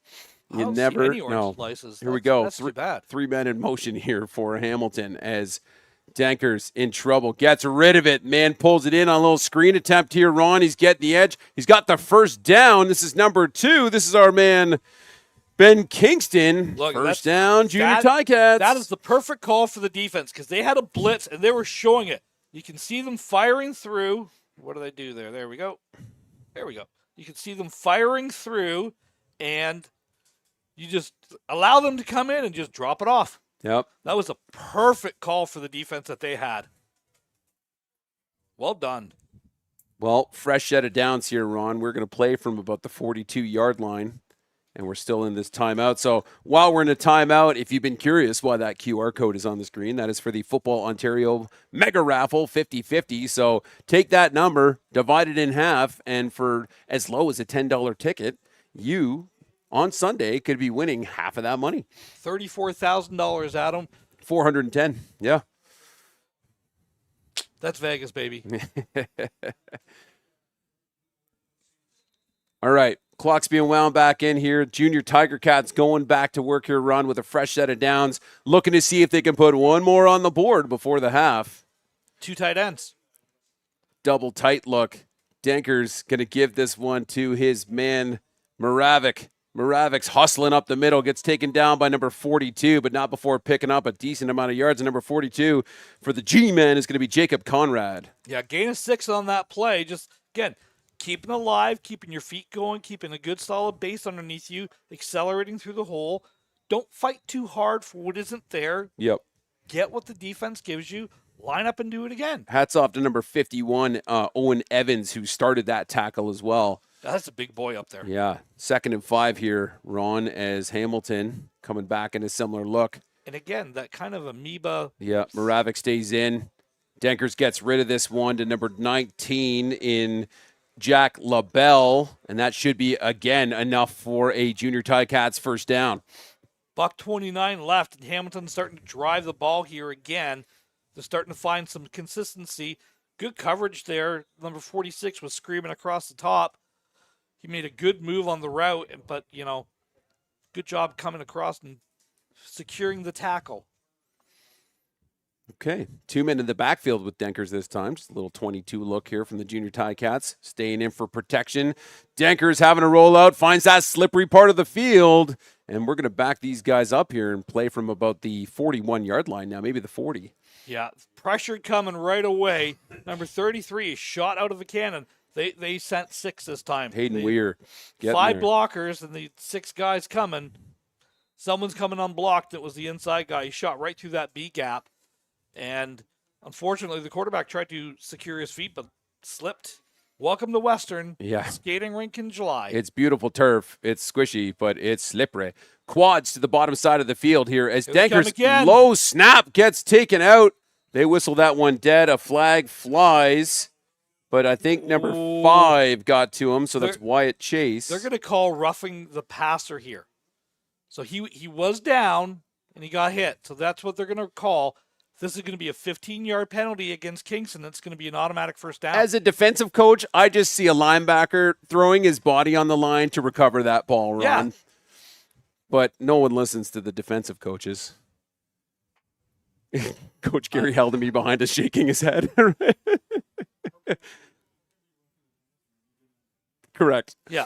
You never see any orange slices. Here we go. That's too bad. 3 men in motion here for Hamilton as Danker's in trouble. Gets rid of it. Man pulls it in on a little screen attempt here. Ron, he's getting the edge. He's got the first down. This is number 2. This is our man, Ben Kingston. Look, first down, Junior Ticats. That is the perfect call for the defense because they had a blitz and they were showing it. You can see them firing through. What do they do there? There we go. There we go. You can see them firing through, and you just allow them to come in and just drop it off. Yep. That was a perfect call for the defense that they had. Well done. Well, fresh set of downs here, Ron. We're going to play from about the 42-yard line, and we're still in this timeout. So while we're in a timeout, if you've been curious why that QR code is on the screen, that is for the Football Ontario Mega Raffle 50-50. So take that number, divide it in half, and for as low as a $10 ticket, you on Sunday could be winning half of that money. $34,000, Adam. 410. Yeah. That's Vegas, baby. All right. Clock's being wound back in here. Junior Tiger Cats going back to work here, Ron, with a fresh set of downs, looking to see if they can put one more on the board before the half. 2 tight ends. Double tight look. Denker's going to give this one to his man, Moravik. Moravic's hustling up the middle, gets taken down by number 42, but not before picking up a decent amount of yards. And number 42 for the G-man is going to be Jacob Conrad. Yeah, gain of 6 on that play. Just, again, keeping alive, keeping your feet going, keeping a good solid base underneath you, accelerating through the hole. Don't fight too hard for what isn't there. Yep. Get what the defense gives you. Line up and do it again. Hats off to number 51, Owen Evans, who started that tackle as well. That's a big boy up there. Yeah. 2nd and 5 here, Ron, as Hamilton coming back in a similar look. And again, that kind of amoeba. Yeah, Moravik stays in. Denkers gets rid of this one to number 19 in Jack LaBelle, and that should be, again, enough for a Junior Ticats first down. $1:29 left, and Hamilton's starting to drive the ball here again. They're starting to find some consistency. Good coverage there. Number 46 was screaming across the top. He made a good move on the route, but, good job coming across and securing the tackle. Okay, 2 men in the backfield with Denkers this time. Just a little 22 look here from the Junior Ticats, staying in for protection. Denkers having a rollout, finds that slippery part of the field, and we're going to back these guys up here and play from about the 41-yard line now, maybe the 40. Yeah, pressure coming right away. Number 33 is shot out of a cannon. They sent 6 this time. Hayden Weir. 5 blockers and the 6 guys coming. Someone's coming unblocked. It was the inside guy. He shot right through that B gap. And unfortunately, the quarterback tried to secure his feet, but slipped. Welcome to Western. Yeah. Skating rink in July. It's beautiful turf. It's squishy, but it's slippery. Quads to the bottom side of the field here as Denker's low snap gets taken out. They whistle that one dead. A flag flies. But I think number 5 got to him, so that's Wyatt Chase. They're going to call roughing the passer here. So he was down, and he got hit. So that's what they're going to call. this is going to be a 15-yard penalty against Kingston. That's going to be an automatic first down. As a defensive coach, I just see a linebacker throwing his body on the line to recover that ball, Ron. Yeah. But no one listens to the defensive coaches. Coach Gary held me behind us, shaking his head. Correct. Yeah.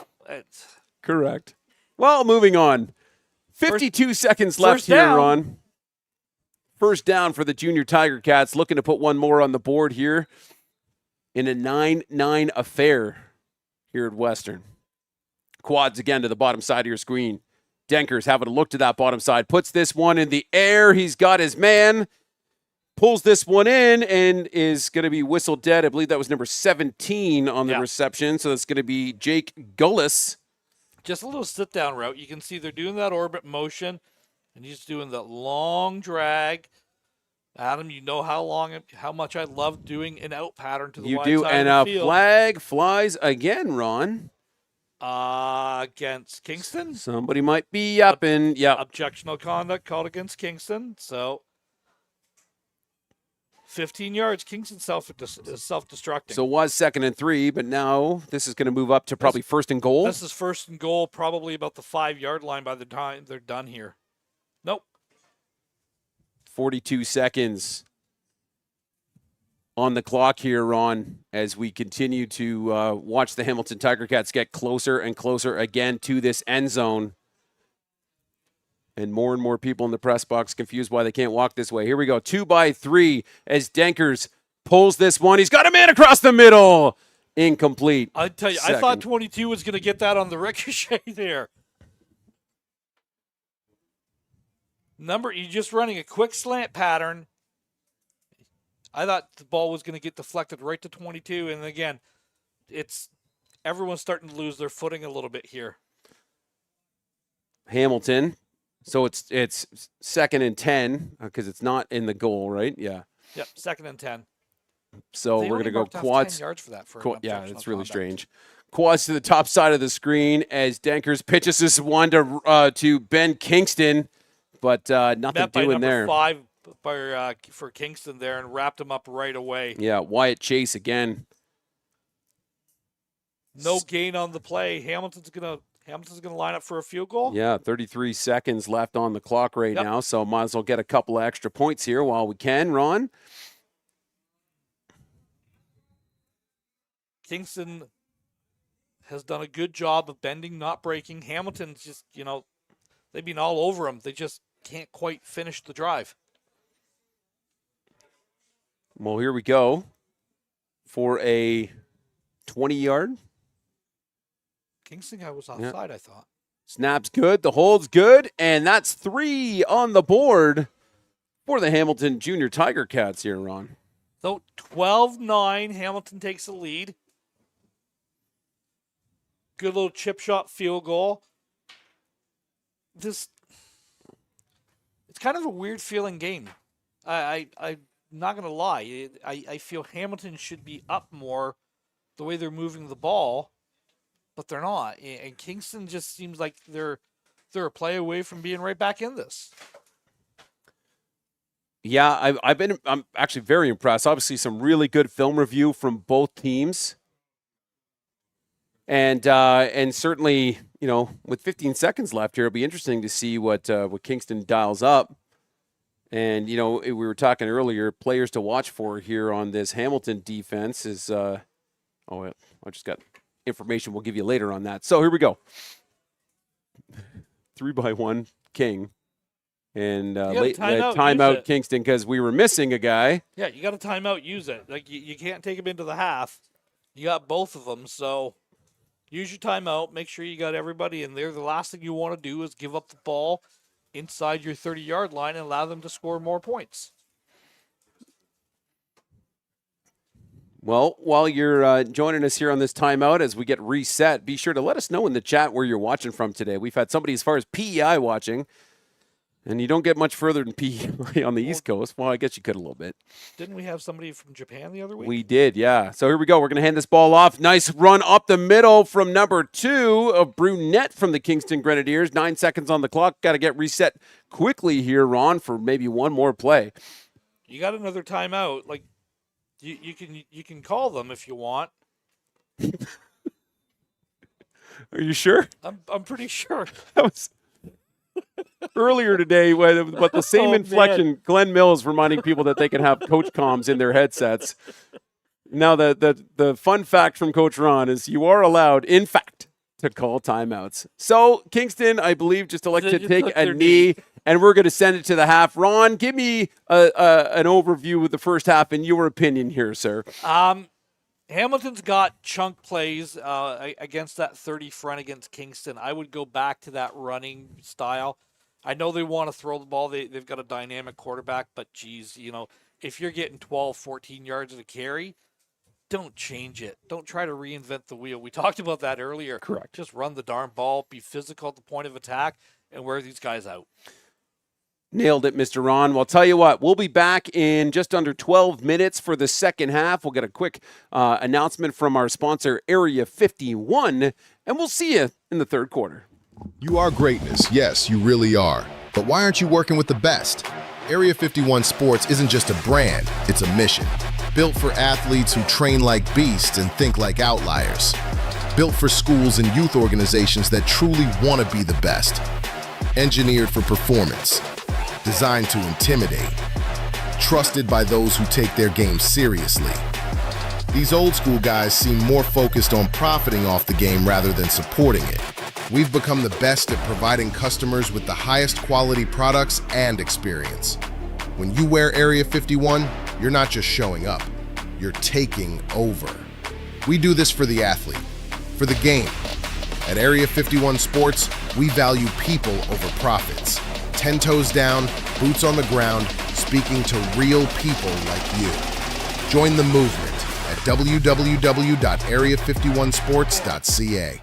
Correct. Well, moving on. 52 seconds left first here, down. Ron. First down for the Junior Tiger Cats, looking to put one more on the board here in a 9-9 affair here at Western. Quads again to the bottom side of your screen. Denkers having a look to that bottom side. Puts this one in the air. He's got his man. Pulls this one in and is going to be whistled dead. I believe that was number 17 on the reception. So that's going to be Jake Gullis. Just a little sit-down route. You can see they're doing that orbit motion, and he's doing that long drag. Adam, you know how much I love doing an out pattern to the wide You do, side and of a the field. flag flies again, Ron. Against Kingston. Somebody might be yapping. Yep. Objectionable conduct called against Kingston. So 15 yards. Kingston self-destructing. So it was 2nd and 3, but now this is going to move up to probably 1st and goal. This is 1st and goal, probably about the 5-yard line by the time they're done here. Nope. 42 seconds on the clock here, Ron, as we continue to watch the Hamilton Tiger Cats get closer and closer again to this end zone. And more people in the press box confused why they can't walk this way. Here we go, 2 by 3 as Denkers pulls this one. He's got a man across the middle. Incomplete. I tell you, I thought 22 was going to get that on the ricochet there. You're just running a quick slant pattern. I thought the ball was going to get deflected right to 22, and again, everyone's starting to lose their footing a little bit here. Hamilton. So it's 2nd and 10 because it's not in the goal, right? Yeah. Yep, 2nd and 10. So we're going to go quads. 10 yards for that. Yeah, it's really strange. Quads to the top side of the screen as Denkers pitches this one to Ben Kingston, but nothing doing there. 5 for Kingston there and wrapped him up right away. Yeah, Wyatt Chase again. No gain on the play. Hamilton's gonna line up for a field goal. Yeah, 33 seconds left on the clock right now, so might as well get a couple of extra points here while we can, Ron. Kingston has done a good job of bending, not breaking. Hamilton's just, they've been all over him. They just can't quite finish the drive. Well, here we go for a 20-yard. Kingston guy was offside, I thought. Snap's good. The hold's good. And that's 3 on the board for the Hamilton Junior Tiger Cats here, Ron. So 12-9, Hamilton takes the lead. Good little chip shot field goal. It's kind of a weird feeling game. I'm not going to lie. I feel Hamilton should be up more the way they're moving the ball. But they're not, and Kingston just seems like they're a play away from being right back in this. Yeah, I'm actually very impressed. Obviously, some really good film review from both teams, and certainly, with 15 seconds left here, it'll be interesting to see what Kingston dials up. And we were talking earlier, players to watch for here on this Hamilton defense is. I just got information we'll give you later on that. So here we go. 3-by-1 King. And timeout Kingston because we were missing a guy. Yeah, you got a timeout, use it. Like you can't take him into the half. You got both of them, so use your timeout. Make sure you got everybody in there. The last thing you want to do is give up the ball inside your 30-yard line and allow them to score more points. Well, while you're joining us here on this timeout as we get reset, be sure to let us know in the chat where you're watching from today. We've had somebody as far as PEI watching, and you don't get much further than PEI on the East Coast. Well, I guess you could a little bit. Didn't we have somebody from Japan the other week? We did, yeah. So here we go. We're going to hand this ball off. Nice run up the middle from number 2 of Brunette from the Kingston Grenadiers. 9 seconds on the clock. Got to get reset quickly here, Ron, for maybe one more play. You got another timeout. Like you can call them if you want. Are you sure? I'm pretty sure. That was earlier today, but the same Oh, inflection. man. Glenn Mills reminding people that they can have coach comms in their headsets. Now, the fun fact from Coach Ron is you are allowed, in fact, to call timeouts. So, Kingston, I believe, just elected to take a knee, and we're going to send it to the half. Ron, give me an overview of the first half in your opinion here, sir. Hamilton's got chunk plays against that 30 front against Kingston. I would go back to that running style. I know they want to throw the ball. They've got a dynamic quarterback, but geez, if you're getting 12, 14 yards of a carry, don't change it. Don't try to reinvent the wheel. We talked about that earlier. Correct. Just run the darn ball, be physical at the point of attack, and wear these guys out. Nailed it, Mr. Ron. Well, I'll tell you what, we'll be back in just under 12 minutes for the second half. We'll get a quick announcement from our sponsor, Area 51, and we'll see you in the third quarter. You are greatness. Yes, you really are. But why aren't you working with the best? Area 51 Sports isn't just a brand, it's a mission. Built for athletes who train like beasts and think like outliers. Built for schools and youth organizations that truly want to be the best. Engineered for performance. Designed to intimidate. Trusted by those who take their game seriously. These old school guys seem more focused on profiting off the game rather than supporting it. We've become the best at providing customers with the highest quality products and experience. When you wear Area 51, you're not just showing up, you're taking over. We do this for the athlete, for the game. At Area 51 Sports, we value people over profits. 10 toes down, boots on the ground, speaking to real people like you. Join the movement at www.area51sports.ca.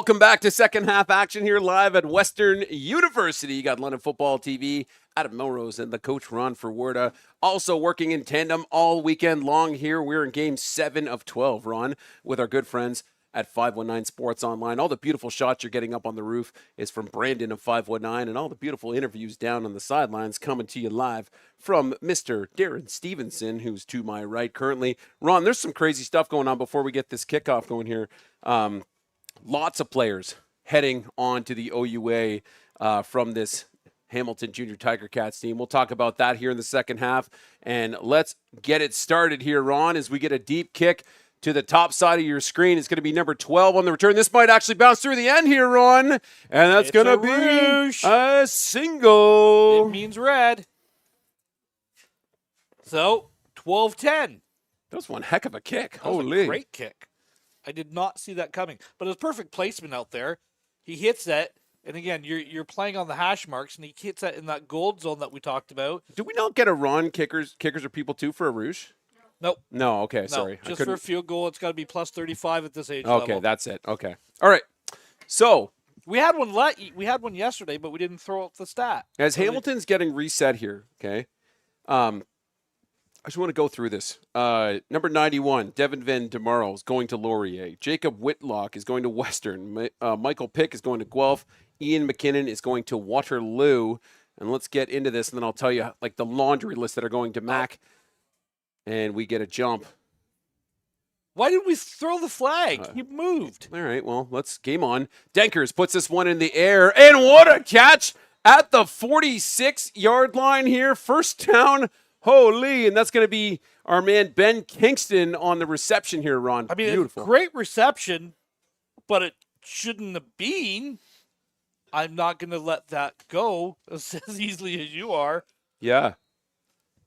Welcome back to second half action here live at Western University. You got London Football TV, Adam Melrose and the coach Ron Forwerda also working in tandem all weekend long here. We're in game 7 of 12, Ron, with our good friends at 519 Sports Online. All the beautiful shots you're getting up on the roof is from Brandon of 519, and all the beautiful interviews down on the sidelines coming to you live from Mr. Darren Stevenson, who's to my right currently. Ron, there's some crazy stuff going on before we get this kickoff going here. Lots of players heading on to the OUA from this Hamilton Junior Tiger Cats team. We'll talk about that here in the second half. And let's get it started here, Ron, as we get a deep kick to the top side of your screen. It's going to be number 12 on the return. This might actually bounce through the end here, Ron. And that's going to be a single. It means red. So, 12-10. That was one heck of a kick. That was Holy. a great kick. I did not see that coming. But it was perfect placement out there. He hits that. And again, you're playing on the hash marks, and he hits that in that gold zone that we talked about. Do we not get a Ron kickers or people too for a Rouge? Nope. No, okay, sorry. Just for a field goal, it's got to be plus 35 at this age Okay, level. that's it. Okay. All right. So, We had one yesterday, but we didn't throw out the stat. as Hamilton's getting reset here, okay, I just want to go through this. Number 91, Devin Van Demaro is going to Laurier. Jacob Whitlock is going to Western. Michael Pick is going to Guelph. Ian McKinnon is going to Waterloo. And let's get into this, and then I'll tell you like the laundry list that are going to Mac. And we get a jump. Why did we throw the flag? He moved. All right, well, let's game on. Denkers puts this one in the air, and what a catch at the 46-yard line here. First down, holy, and that's going to be our man Ben Kingston on the reception here, Ron. I mean, beautiful. Great reception, but it shouldn't have been. I'm not going to let that go as easily as you are. Yeah.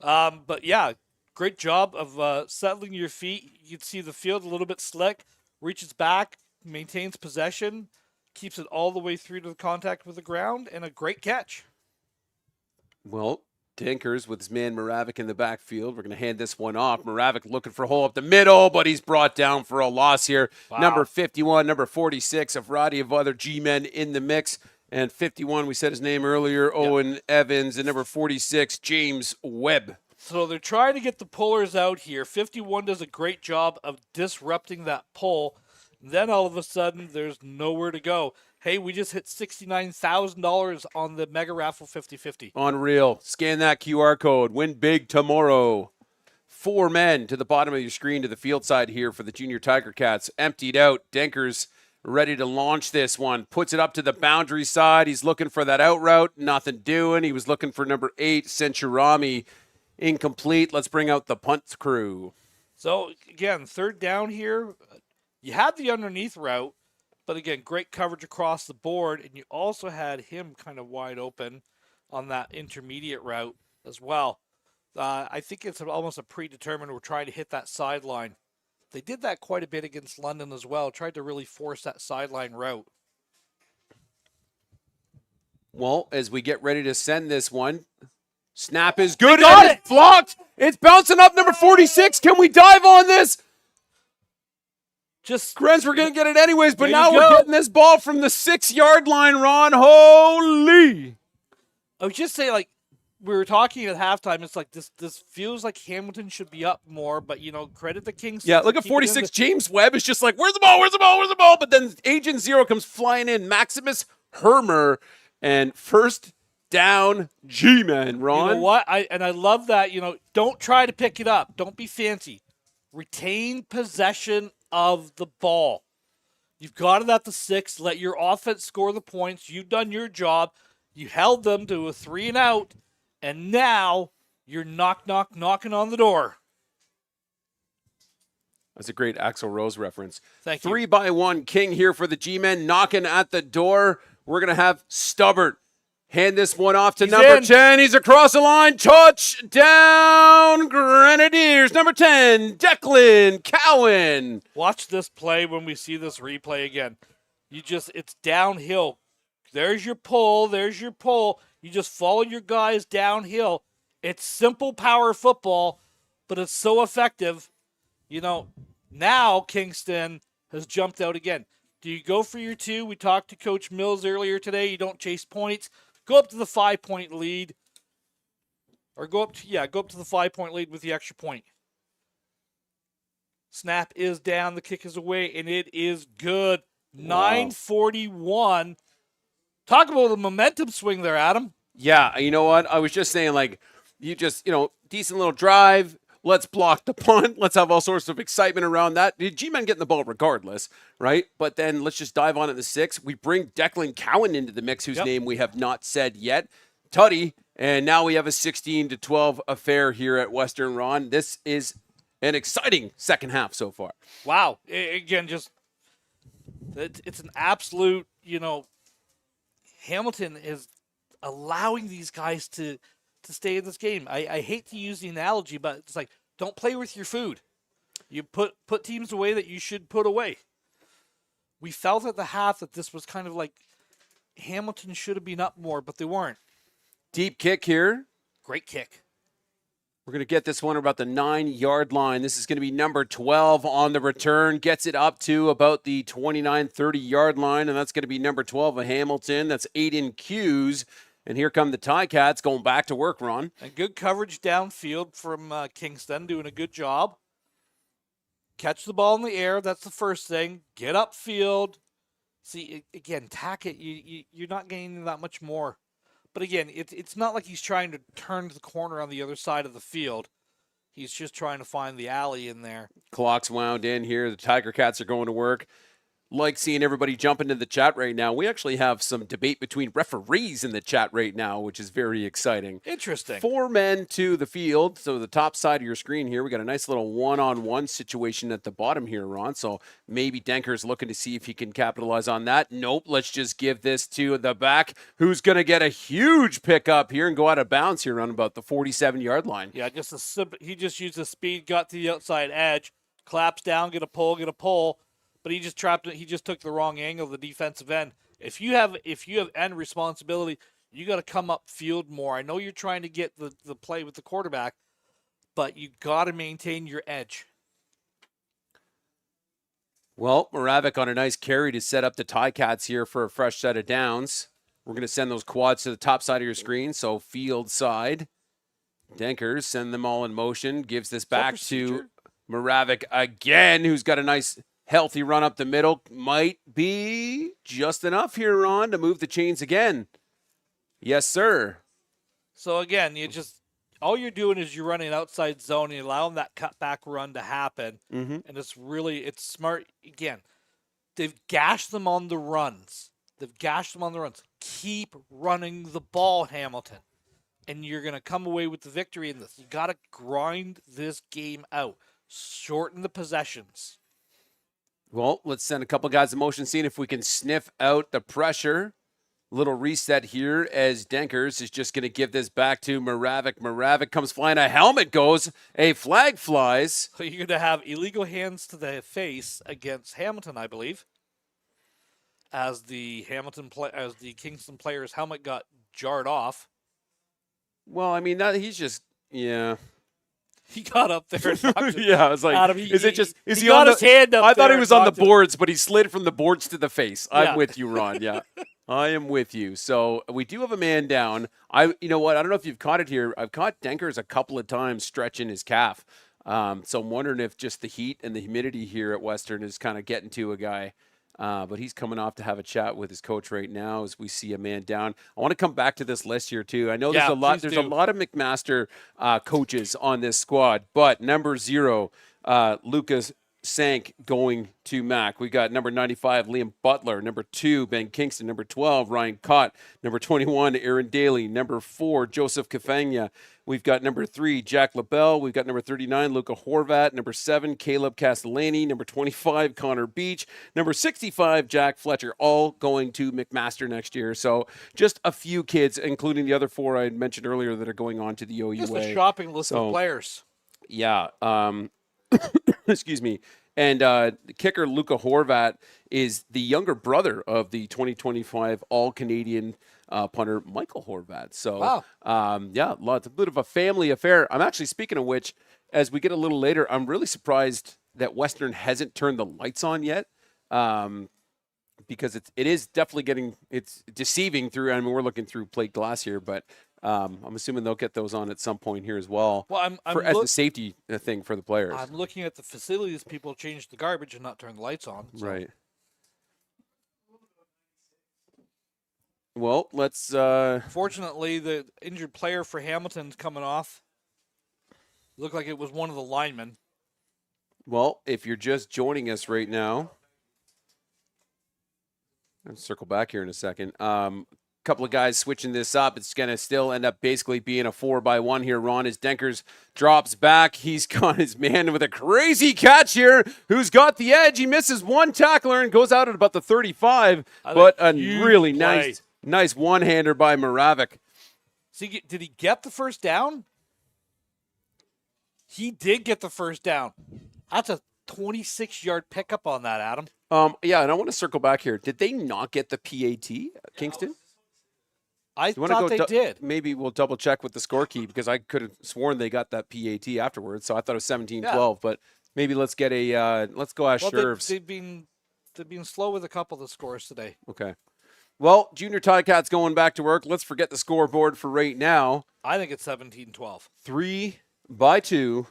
But yeah, great job of settling your feet. You can see the field a little bit slick. Reaches back, maintains possession, keeps it all the way through to the contact with the ground, and a great catch. Well, Denkers with his man Moravik in the backfield. We're going to hand this one off. Moravik looking for a hole up the middle, but he's brought down for a loss here. Wow. Number 51, number 46, a variety of other G-men in the mix. And 51, we said his name earlier, Owen Evans. And number 46, James Webb. So they're trying to get the pullers out here. 51 does a great job of disrupting that pull. Then all of a sudden, there's nowhere to go. Hey, we just hit $69,000 on the Mega Raffle 50-50. Unreal. Scan that QR code. Win big tomorrow. 4 men to the bottom of your screen to the field side here for the Junior Tiger Cats. Emptied out. Denkers ready to launch this one. Puts it up to the boundary side. He's looking for that out route. Nothing doing. He was looking for number 8, Centurami. Incomplete. Let's bring out the punt crew. So, again, third down here. You had the underneath route, but again, great coverage across the board, and you also had him kind of wide open on that intermediate route as well. I think it's almost a predetermined we're trying to hit that sideline. They did that quite a bit against London as well, tried to really force that sideline route. Well, as we get ready to send this one, snap is good. Got and it! it's blocked. It's bouncing up number 46. Can we dive on this? Just Grenz, we're going to get it anyways, but There now you we're go. getting this ball from the 6-yard line, Ron. Holy. I would just say, like, we were talking at halftime, it's like this feels like Hamilton should be up more, but, you know, credit the Kingston. Yeah, look at 46. James Webb is just like, where's the ball? Where's the ball? Where's the ball? But then Agent Zero comes flying in. Maximus Hermer and first down G-Man, Ron. You know what? I love that, you know, don't try to pick it up. Don't be fancy. Retain possession of the ball. You've got it at the 6. Let your offense score the points. You've done your job. You held them to a 3 and out, and now you're knocking on the door. That's a great Axl Rose reference. Thank you. 3-by-1 King here for the G-Men, knocking at the door. We're going to have Stubbert hand this one off to He's number in. 10. He's across the line. Touchdown, Grenadiers. Number 10, Declan Cowan. Watch this play when we see this replay again. It's downhill. There's your pull. There's your pull. You just follow your guys downhill. It's simple power football, but it's so effective. You know, now Kingston has jumped out again. Do you go for your 2? We talked to Coach Mills earlier today. You don't chase points. Go up to the 5-point lead. Or go up to the 5-point lead with the extra point. Snap is down, the kick is away, and it is good. Wow. 9:41. Talk about a momentum swing there, Adam. Yeah, you know what? I was just saying, like, decent little drive. Let's block the punt. Let's have all sorts of excitement around that. The G-Men getting the ball regardless, right? But then let's just dive on at the 6. We bring Declan Cowan into the mix, whose name we have not said yet. Tutty, and now we have a 16-12 affair here at Western, Ron. This is an exciting second half so far. Wow. Again, just it's an absolute, Hamilton is allowing these guys to stay in this game. I hate to use the analogy, but it's like, don't play with your food. You put teams away that you should put away. We felt at the half that this was kind of like Hamilton should have been up more, but they weren't. Deep kick here. Great kick. We're going to get this one about the 9-yard line. This is going to be number 12 on the return. Gets it up to about the 29, 30-yard line, and that's going to be number 12 of Hamilton. That's Aiden Hughes. And here come the Ticats going back to work, Ron. And good coverage downfield from Kingston, doing a good job. Catch the ball in the air. That's the first thing. Get upfield. See, again, tack it. You're not gaining that much more. But again, it's not like he's trying to turn the corner on the other side of the field. He's just trying to find the alley in there. Clock's wound in here. The Tiger Cats are going to work. Like seeing everybody jump into the chat right now. We actually have some debate between referees in the chat right now, which is very exciting. Interesting. 4 men to the field. So the top side of your screen here, we got a nice little one-on-one situation at the bottom here, Ron. So maybe Denker's looking to see if he can capitalize on that. Nope. Let's just give this to the back, who's going to get a huge pickup here and go out of bounds here on about the 47-yard line. Yeah, he just used his speed, got to the outside edge, claps down, get a pull. But he just trapped it. He just took the wrong angle of the defensive end. If you have end responsibility, you got to come up field more. I know you're trying to get the play with the quarterback, but you got to maintain your edge. Well, Moravik on a nice carry to set up the Ticats here for a fresh set of downs. We're going to send those quads to the top side of your screen, so field side. Denkers send them all in motion. Gives this back to Moravik again, who's got a nice healthy run up the middle. Might be just enough here, Ron, to move the chains again. Yes, sir. So again, all you're doing is you're running outside zone and allowing that cutback run to happen. Mm-hmm. And it's smart. Again, they've gashed them on the runs. Keep running the ball, Hamilton. And you're going to come away with the victory in this. You got to grind this game out. Shorten the possessions. Well, let's send a couple guys in motion, seeing if we can sniff out the pressure. Little reset here as Denkers is just going to give this back to Moravik. Moravik comes flying. A helmet goes. A flag flies. So you're going to have illegal hands to the face against Hamilton, I believe, as the Kingston player's helmet got jarred off. Well, I mean, he's just, yeah. He got up there and knocked it. Yeah, I was like, Adam, he got his hand up I thought there he was on the and knocked it. boards, but he slid from the boards to the face. I'm Yeah. with you, Ron. Yeah, I am with you. So we do have a man down. You know what? I don't know if you've caught it here. I've caught Denkers a couple of times stretching his calf. So I'm wondering if just the heat and the humidity here at Western is kind of getting to a guy. But he's coming off to have a chat with his coach right now as we see a man down. I want to come back to this list here too. I know there's a lot of McMaster coaches on this squad, but number 0, Lucas Sank going to Mac. We got number 95, Liam Butler. Number 2, Ben Kingston. Number 12, Ryan Cott. Number 21, Aaron Daly. Number 4, Joseph Cafagna. We've got number 3, Jack LaBelle. We've got number 39, Luca Horvat. Number 7, Caleb Castellani. Number 25, Connor Beach. Number 65, Jack Fletcher. All going to McMaster next year. So just a few kids, including the other 4 I had mentioned earlier that are going on to the OUA. Just a shopping list of players. Yeah. Excuse me. And kicker Luca Horvat is the younger brother of the 2025 All-Canadian punter Michael Horvat. So, wow. A bit of a family affair. I'm actually, speaking of which, as we get a little later, I'm really surprised that Western hasn't turned the lights on yet. because it is definitely it's deceiving through. I mean, we're looking through plate glass here, but I'm assuming they'll get those on at some point here as well. Well, as a safety thing for the players. I'm looking at the facilities. People change the garbage and not turn the lights on. So. Right. Well, let's. Fortunately, the injured player for Hamilton's coming off. Looked like it was one of the linemen. Well, if you're just joining us right now, I'll circle back here in a second. Couple of guys switching this up. It's going to still end up basically being a 4-by-1 here, Ron, as Denkers drops back. He's got his man with a crazy catch here who's got the edge. He misses one tackler and goes out at about the 35, but a really nice one-hander by Moravik. See, did he get the first down? He did get the first down. That's a 26-yard pickup on that, Adam. Yeah, and I want to circle back here. Did they not get the PAT, Kingston? I thought they did. Maybe we'll double check with the score key because I could have sworn they got that PAT afterwards. So I thought it was 17-12, but maybe let's get let's go ask Shervs. They've been slow with a couple of the scores today. Okay. Well, Junior Ticats going back to work. Let's forget the scoreboard for right now. I think it's 17-12. 3-2.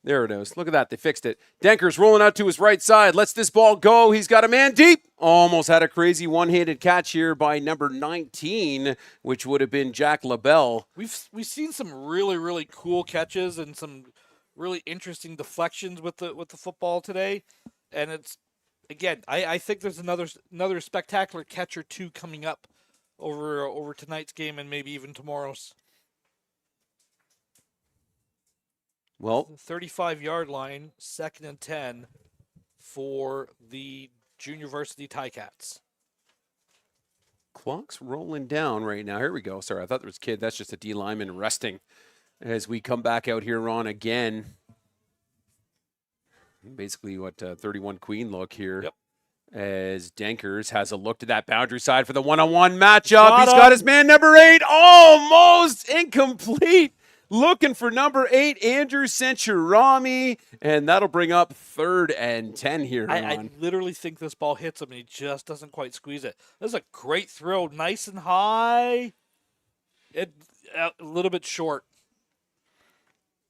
There it is. Look at that. They fixed it. Denkers rolling out to his right side. Lets this ball go. He's got a man deep. Almost had a crazy one-handed catch here by number 19, which would have been Jack LaBelle. We've seen some really, really cool catches and some really interesting deflections with the football today. And it's, again, I think there's another spectacular catch or two coming up over tonight's game and maybe even tomorrow's. Well, 35-yard line, 2nd and 10 for the Junior Varsity Ticats. Clock's rolling down right now. Here we go. Sorry, I thought there was a kid. That's just a D lineman resting as we come back out here on again. Basically, 31 Queen look here. Yep. As Denkers has a look to that boundary side for the one-on-one matchup. He's got his man number 8. Almost incomplete. Looking for number 8, Andrew Centurami, and that'll bring up 3rd and 10 here. I literally think this ball hits him, and he just doesn't quite squeeze it. This is a great throw, nice and high. A little bit short.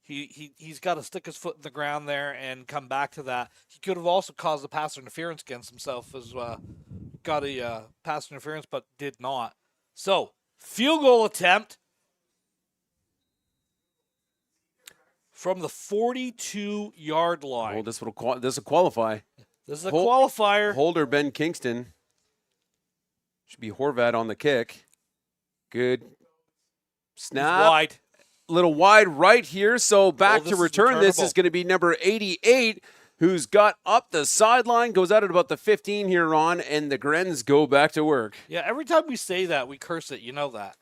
He's got to stick his foot in the ground there and come back to that. He could have also caused a pass interference against himself as got a pass interference, but did not. So, field goal attempt. From the 42-yard line. Oh, this will qualify. This is a qualifier. Holder Ben Kingston. Should be Horvat on the kick. Good snap. Wide. Little wide right here. So back to return. This is going to be number 88, who's got up the sideline, goes out at about the 15 here on, and the Grens go back to work. Yeah, every time we say that, we curse it. You know that.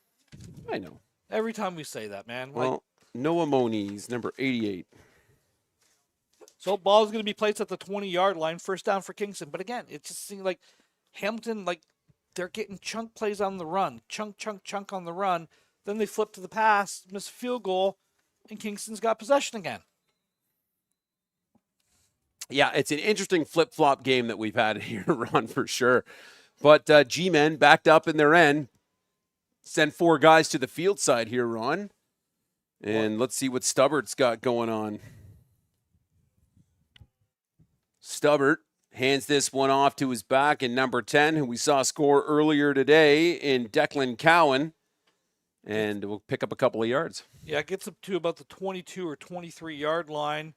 I know. Every time we say that, man. Well, Noah Moniz, number 88. So ball is going to be placed at the 20-yard line, first down for Kingston. But again, it just seems like Hamilton, they're getting chunk plays on the run, chunk on the run. Then they flip to the pass, miss a field goal, and Kingston's got possession again. Yeah, it's an interesting flip-flop game that we've had here, Ron, for sure. But G-Men backed up in their end. Send 4 guys to the field side here, Ron. And let's see what Stubbert's got going on. Stubbert hands this one off to his back in number 10, who we saw score earlier today in Declan Cowan. And we'll pick up a couple of yards. Yeah, it gets up to about the 22 or 23-yard line.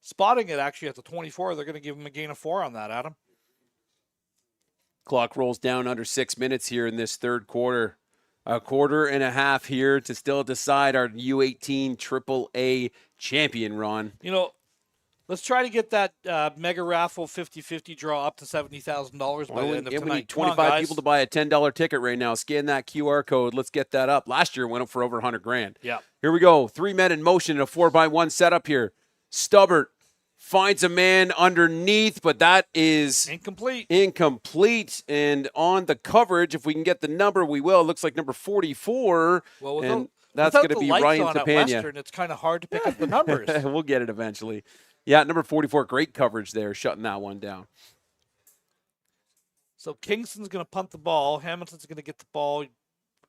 Spotting it actually at the 24, they're going to give him a gain of 4 on that, Adam. Clock rolls down under 6 minutes here in this third quarter. A quarter and a half here to still decide our U18 AAA champion, Ron. You know, let's try to get that mega raffle 50-50 draw up to $70,000 by the end of tonight. We need 25 people to buy a $10 ticket right now. Scan that QR code. Let's get that up. Last year went up for over $100,000. Yeah. Here we go. 3 men in motion in a 4-by-1 setup here. Stubbert finds a man underneath, but that is incomplete. And on the coverage, if we can get the number, we will. It looks like number 44. Well, and that's going to be Ryan Tapania. It's kind of hard to pick up the numbers. We'll get it eventually. Yeah, number 44, great coverage there, shutting that one down. So Kingston's going to punt the ball. Hamilton's going to get the ball,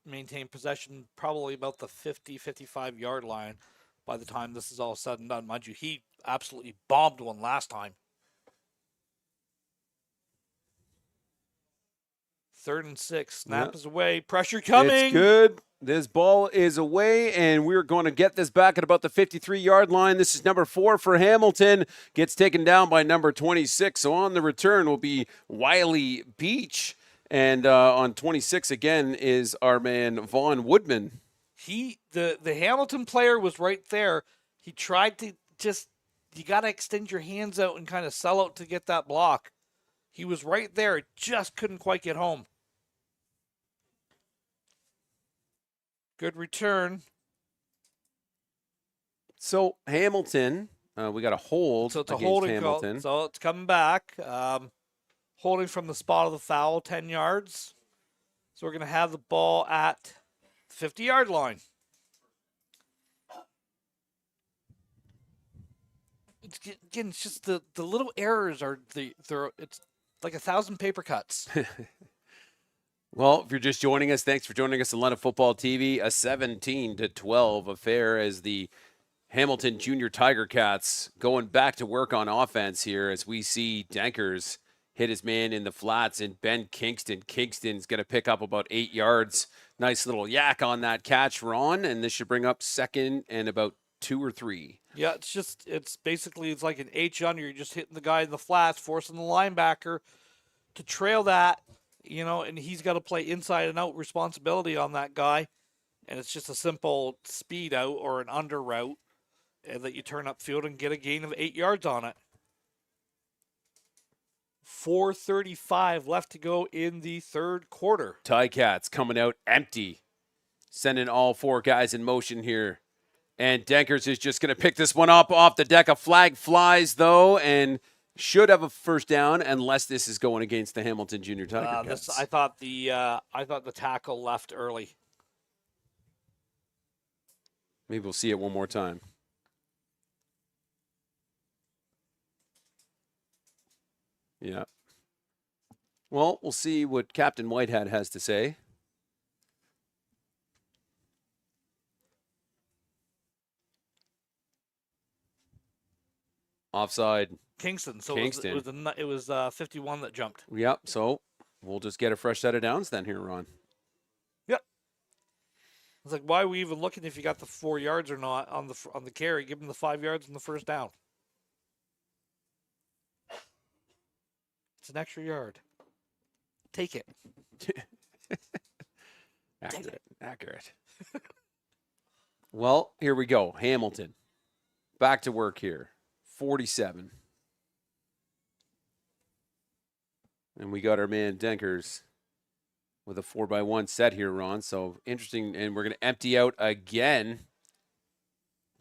maintain possession probably about the 50, 55-yard line by the time this is all said and done. Mind you, he absolutely bombed one last time. 3rd and 6. Snap is away. Pressure coming. It's good. This ball is away, and we're going to get this back at about the 53-yard line. This is number 4 for Hamilton. Gets taken down by number 26. So on the return will be Wiley Beach. And on 26 again is our man Vaughn Woodman. The Hamilton player was right there. He tried to you got to extend your hands out and kind of sell out to get that block. He was right there. Just couldn't quite get home. Good return. So Hamilton, we got a hold So it's a against holding Hamilton. call. So it's coming back. Holding from the spot of the foul, 10 yards. So we're going to have the ball at the 50-yard line. Again, it's just the little errors are it's like 1,000 paper cuts. Well, if you're just joining us, thanks for joining us on London Football TV. A 17-12 affair as the Hamilton Junior Tiger Cats going back to work on offense here as we see Dankers hit his man in the flats and Ben Kingston. Kingston's going to pick up about 8 yards. Nice little yak on that catch, Ron, and this should bring up 2nd and about 2 or 3. Yeah, it's basically like an H under. You're just hitting the guy in the flats, forcing the linebacker to trail that. And he's got to play inside and out responsibility on that guy. And it's just a simple speed out or an under route that you turn upfield and get a gain of 8 yards on it. 4:35 left to go in the 3rd quarter. Ticats coming out empty, sending all 4 guys in motion here. And Dankers is just going to pick this one up off the deck. A flag flies, though, and should have a first down unless this is going against the Hamilton Junior Tiger Cats. I thought the tackle left early. Maybe we'll see it one more time. Yeah. Well, we'll see what Captain Whitehead has to say. Offside. Kingston. So Kingston. it was 51 that jumped. Yep. So we'll just get a fresh set of downs then here, Ron. Yep. It's like, why are we even looking if you got the 4 yards or not on the carry? Give him the 5 yards on the first down. It's an extra yard. Take it. Accurate. Well, here we go. Hamilton. Back to work here. 47. And we got our man Dankers with a 4x1 set here, Ron. So interesting. And we're going to empty out again.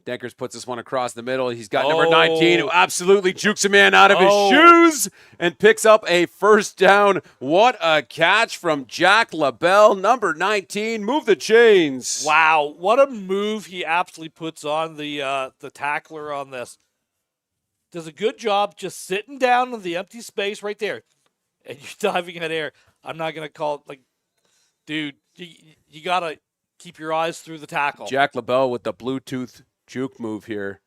Dankers puts this one across the middle. He's got number 19 who absolutely jukes a man out of his shoes and picks up a first down. What a catch from Jack LaBelle, number 19. Move the chains. Wow, what a move he absolutely puts on the tackler on this. Does a good job just sitting down in the empty space right there. And you're diving in air. I'm not going to call it like, dude, you got to keep your eyes through the tackle. Jack LaBelle with the Bluetooth juke move here.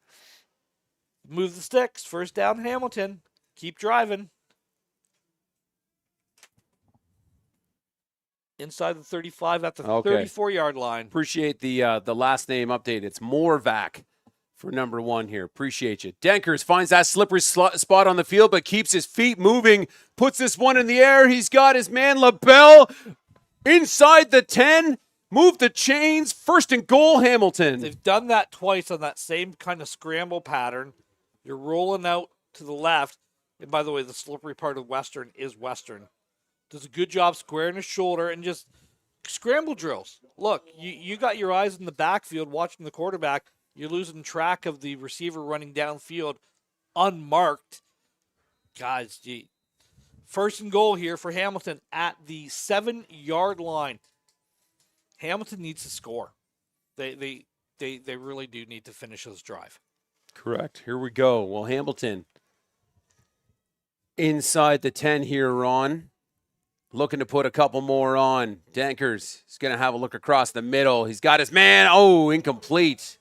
Move the sticks. First down, Hamilton. Keep driving. Inside the 35 at the 34-yard line. Appreciate the last name update. It's Morvac for number 1 here. Appreciate you. Dankers finds that slippery spot on the field, but keeps his feet moving. Puts this one in the air. He's got his man LaBelle inside the 10. Move the chains. 1st and goal, Hamilton. They've done that twice on that same kind of scramble pattern. You're rolling out to the left. And by the way, the slippery part of Western is Western. Does a good job squaring his shoulder and just scramble drills. Look, you got your eyes in the backfield watching the quarterback. You're losing track of the receiver running downfield unmarked. Guys, 1st and goal here for Hamilton at the 7-yard line. Hamilton needs to score. They really do need to finish this drive. Correct. Here we go. Well, Hamilton inside the 10 here, Ron. looking to put a couple more on. Dankers is going to have a look across the middle. He's got his man. Oh, incomplete.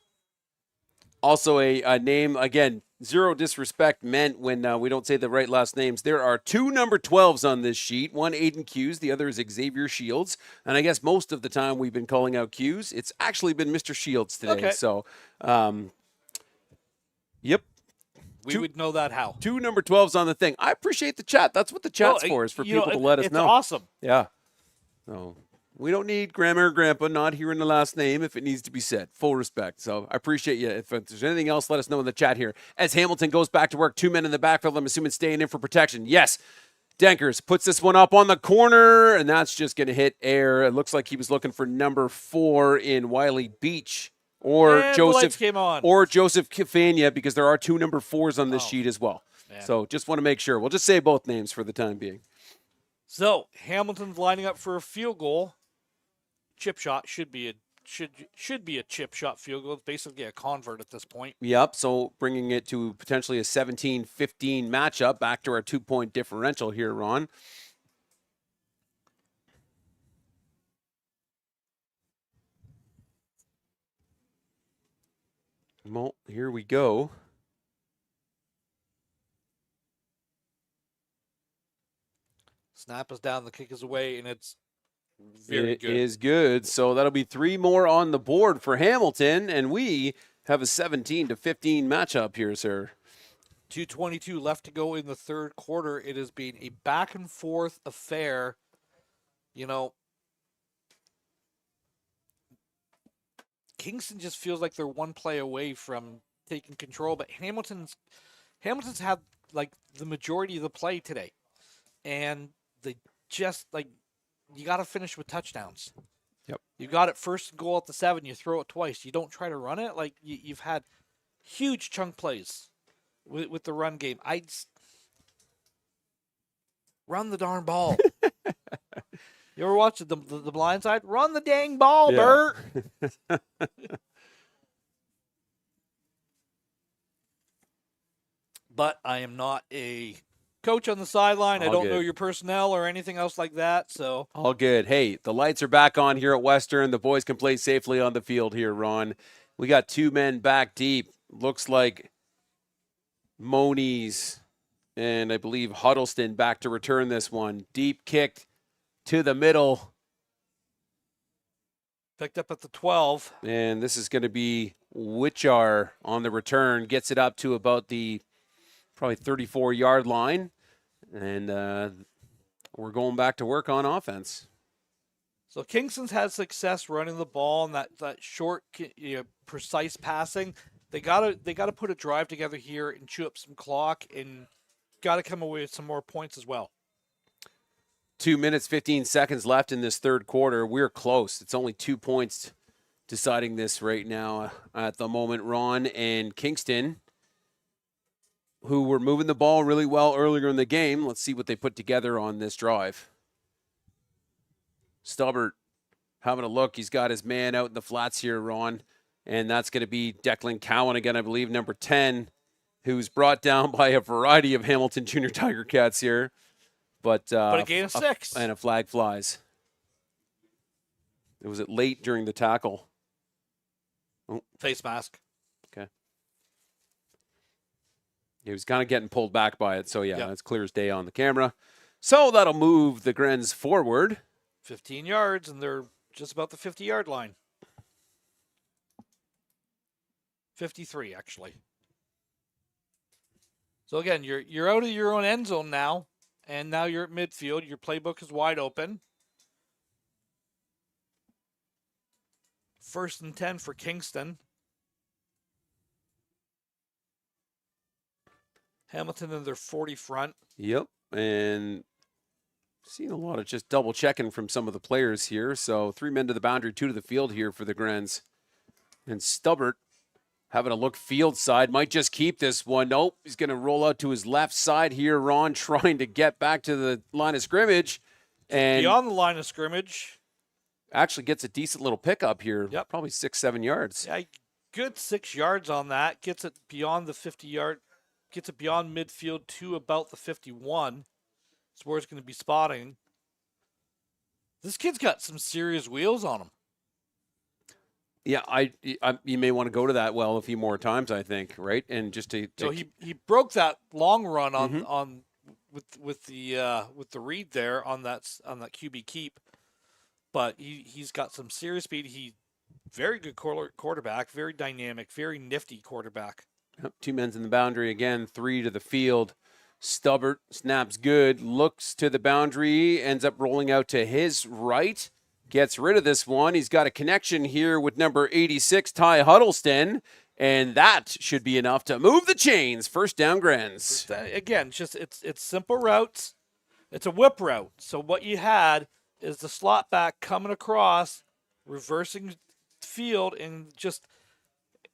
Also a name, again, zero disrespect meant when we don't say the right last names. There are two number 12s on this sheet. One Aiden Hughes, the other is Xavier Shields. And I guess most of the time we've been calling out Hughes. It's actually been Mr. Shields today. Okay. So, yep. We would know that how. Two number 12s on the thing. I appreciate the chat. That's what the chat's for, is for people to let us know. It's awesome. Yeah. So we don't need grandma or grandpa not hearing the last name if it needs to be said. Full respect. So I appreciate you. If there's anything else, let us know in the chat here. As Hamilton goes back to work, 2 men in the backfield, I'm assuming staying in for protection. Yes. Dankers puts this one up on the corner, and that's just going to hit air. It looks like he was looking for number 4 in Wiley Beach. Or and Joseph came on. Or Joseph Kifania, because there are two number 4s on this sheet as well. Man. So just want to make sure. We'll just say both names for the time being. So Hamilton's lining up for a field goal. Chip shot should be a chip shot field goal. It's basically a convert at this point. Yep. So bringing it to potentially a 17-15 matchup. Back to our 2-point differential here, Ron. Well, here we go. Snap is down, the kick is away, and it's very good. It is good. So that'll be 3 more on the board for Hamilton, and we have a 17-15 matchup here, sir. 2:22 left to go in the third quarter. It has been a back and forth affair. You know, Kingston just feels like they're one play away from taking control, but Hamilton's had like the majority of the play today, and they just like, you got to finish with touchdowns. Yep. You got it first and goal at the 7. You throw it twice. You don't try to run it. Like you've had huge chunk plays with the run game. I just run the darn ball. You ever watch the blind side? Run the dang ball, Bert. But I am not a coach on the sideline. I don't know your personnel or anything else like that. So all good. Hey, the lights are back on here at Western. The boys can play safely on the field here, Ron. We got 2 men back deep. Looks like Moniz and I believe Huddleston back to return this one. Deep kicked to the middle. Picked up at the 12. And this is going to be Witchar on the return. Gets it up to about the probably 34-yard line. And we're going back to work on offense. So Kingston's had success running the ball and that short, precise passing. They gotta put a drive together here and chew up some clock and got to come away with some more points as well. 2 minutes, 15 seconds left in this third quarter. We're close. It's only 2 points deciding this right now at the moment, Ron. And Kingston, who were moving the ball really well earlier in the game. Let's see what they put together on this drive. Stubbert having a look. He's got his man out in the flats here, Ron. And that's going to be Declan Cowan again, I believe, number 10, who's brought down by a variety of Hamilton Junior Tiger Cats here. But a gain of 6. And a flag flies. Was it late during the tackle? Oh. Face mask. Okay. He was kind of getting pulled back by it. So, yeah, That's clear as day on the camera. So that'll move the Grens forward. 15 yards, and they're just about the 50-yard line. 53, actually. So, again, you're out of your own end zone now. And now you're at midfield. Your playbook is wide open. 1st and 10 for Kingston. Hamilton in their 40 front. Yep. And seen a lot of just double checking from some of the players here. So 3 men to the boundary, 2 to the field here for the Grens. And Stubbert having a look field side, might just keep this one. Nope, he's going to roll out to his left side here. Ron trying to get back to the line of scrimmage. And beyond the line of scrimmage. Actually gets a decent little pickup here. Yep. Probably 6-7 yards. Yeah, good 6 yards on that. Gets it beyond the 50-yard. Gets it beyond midfield to about the 51. That's where it's going to be spotting. This kid's got some serious wheels on him. Yeah, you may want to go to that well a few more times, I think, right? And just to he broke that long run on Mhm. on with the read there on that QB keep, but he's got some serious speed. He very good quarterback, very dynamic, very nifty quarterback. Yep, 2 men's in the boundary again, 3 to the field. Stubbert snaps good, looks to the boundary, ends up rolling out to his right. Gets rid of this one. He's got a connection here with number 86, Ty Huddleston, and that should be enough to move the chains. First down, Grens. Again, it's simple routes. It's a whip route. So what you had is the slot back coming across, reversing field, and just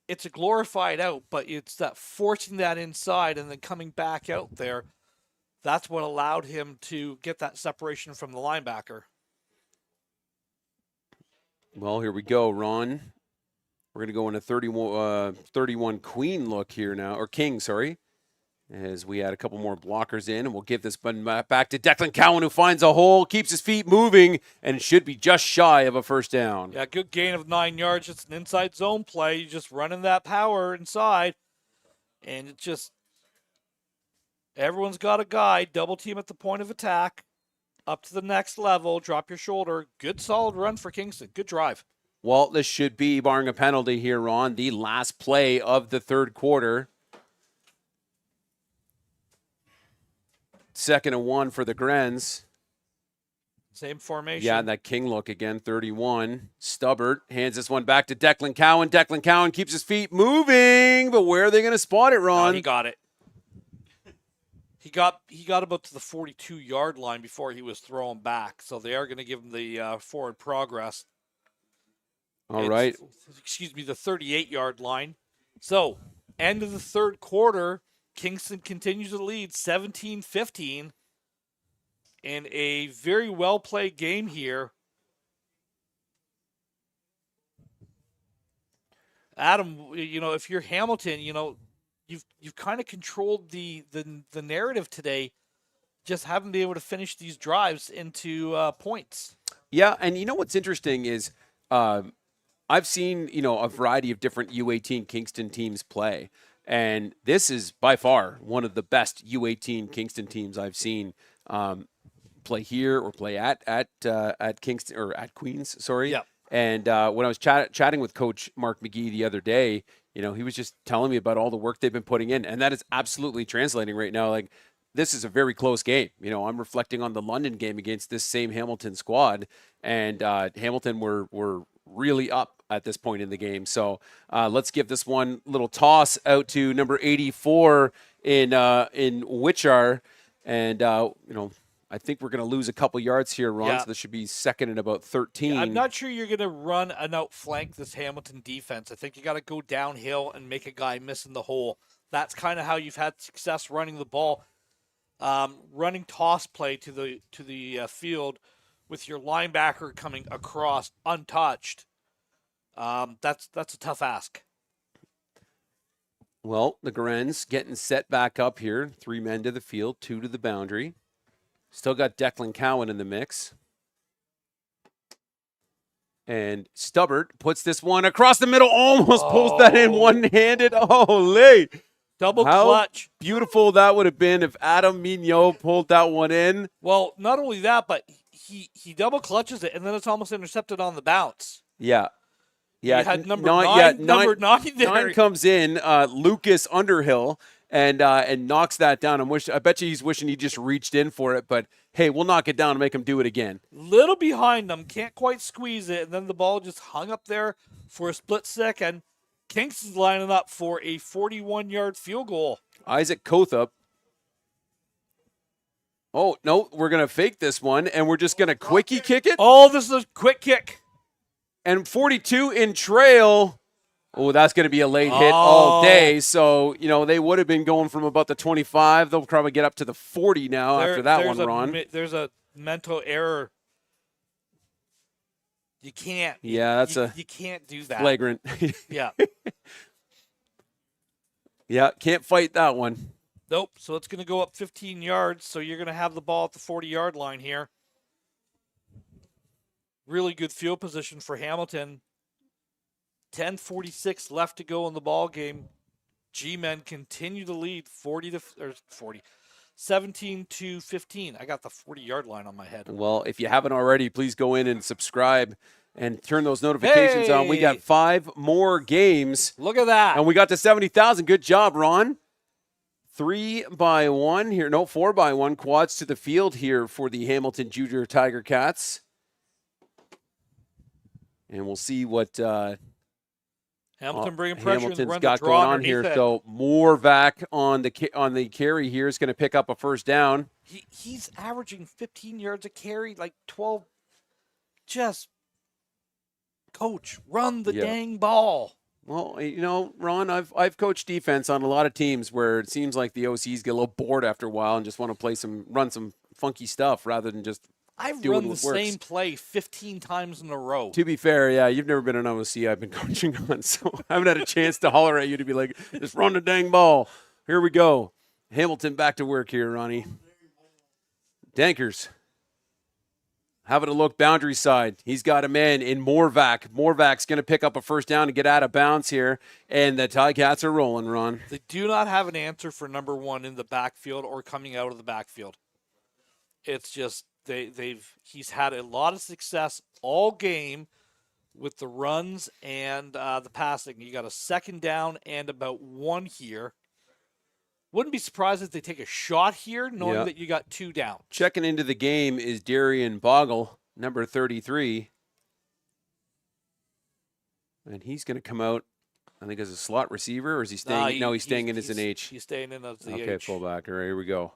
it's a glorified out, but it's that forcing that inside and then coming back out there. That's what allowed him to get that separation from the linebacker. Well, here we go, Ron. We're going to go in a 31 Queen look here now, or King, sorry, as we add a couple more blockers in, and we'll give this one back to Declan Cowan, who finds a hole, keeps his feet moving, and should be just shy of a first down. Yeah, good gain of 9 yards. It's an inside zone play. You're just running that power inside, and it just everyone's got a guy. Double team at the point of attack. Up to the next level, drop your shoulder. Good, solid run for Kingston. Good drive. Well, this should be, barring a penalty here, Ron, the last play of the third quarter. 2nd and 1 for the Grens. Same formation. Yeah, and that King look again, 31. Stubbert hands this one back to Declan Cowan. Declan Cowan keeps his feet moving, but where are they going to spot it, Ron? No, he got it. He got about to the 42-yard line before he was thrown back, so they are going to give him the forward progress. All right. Excuse me, the 38-yard line. So, end of the third quarter, Kingston continues to lead 17-15 in a very well-played game here. Adam, if you're Hamilton, you've kind of controlled the narrative today, just haven't been able to finish these drives into points. Yeah, and what's interesting is I've seen, a variety of different U18 Kingston teams play, and this is by far one of the best U18 Kingston teams I've seen play here or play at Kingston or at Queens. Sorry. Yeah. And when I was chatting with Coach Mark McGee the other day, he was just telling me about all the work they've been putting in, and that is absolutely translating right now. Like, this is a very close game. I'm reflecting on the London game against this same Hamilton squad, and Hamilton were really up at this point in the game. So let's give this one little toss out to number 84 in Witchar, and I think we're going to lose a couple yards here, Ron. Yeah. So this should be 2nd and about 13. Yeah, I'm not sure you're going to run and outflank this Hamilton defense. I think you got to go downhill and make a guy miss in the hole. That's kind of how you've had success running the ball, running toss play to the field with your linebacker coming across untouched. That's a tough ask. Well, the Grens getting set back up here. 3 men to the field, 2 to the boundary. Still got Declan Cowan in the mix. And Stubbert puts this one across the middle, almost pulls that in one-handed. Holy! Double How clutch. Beautiful that would have been if Adam Mignot pulled that one in. Well, not only that, but he double clutches it, and then it's almost intercepted on the bounce. Yeah. Yeah. You had number 9 there. 9 comes in, Lucas Underhill, and knocks that down. I bet you he's wishing he just reached in for it, but hey, we'll knock it down and make him do it again. Little behind them, can't quite squeeze it, and then the ball just hung up there for a split second. Kingston's lining up for a 41-yard field goal. Isaac Kothup. Oh, no, we're going to fake this one, and we're just going to quickie kick it. Oh, this is a quick kick. And 42 in trail. Oh, that's going to be a late hit all day. So, they would have been going from about the 25. They'll probably get up to the 40 now after that one, Ron. There's a mental error. You can't. Yeah, you can't do that. Flagrant. Yeah. Yeah, can't fight that one. Nope. So it's going to go up 15 yards. So you're going to have the ball at the 40-yard line here. really good field position for Hamilton. 10:46 left to go in the ball game. G-men continue to lead 17-15. I got the 40-yard line on my head. Well, if you haven't already, please go in and subscribe and turn those notifications on. We got 5 more games. Look at that. And we got to 70,000. Good job, Ron. 3-by-1 here. No, 4-by-1 quads to the field here for the Hamilton Junior Tiger Cats. And we'll see what Hamilton bringing pressure. Hamilton's got going on here. So Morvac on the carry here is going to pick up a first down. He's averaging 15 yards a carry, like 12. Just, coach, run the dang ball. Well, you know, Ron, I've coached defense on a lot of teams where it seems like the OCs get a little bored after a while and just want to run some funky stuff rather than just I've doing run the what works. same play 15 times in a row. To be fair, yeah, you've never been an OC I've been coaching on, so I haven't had a chance to holler at you to be like, just run the dang ball. Here we go. Hamilton back to work here, Ronnie. Dankers. Having a look boundary side. He's got a man in Morvac. Morvac's going to pick up a first down and get out of bounds here. And the Ticats are rolling, Ron. They do not have an answer for number 1 in the backfield or coming out of the backfield. It's just he's had a lot of success all game with the runs and the passing. You got a second down and about 1 here. Wouldn't be surprised if they take a shot here, knowing that you got 2 down. Checking into the game is Darian Bogle, number 33. And he's going to come out, I think, as a slot receiver, or is he staying? No, he's staying in as an H. He's staying in as the H. Okay, fullback. All right, here we go.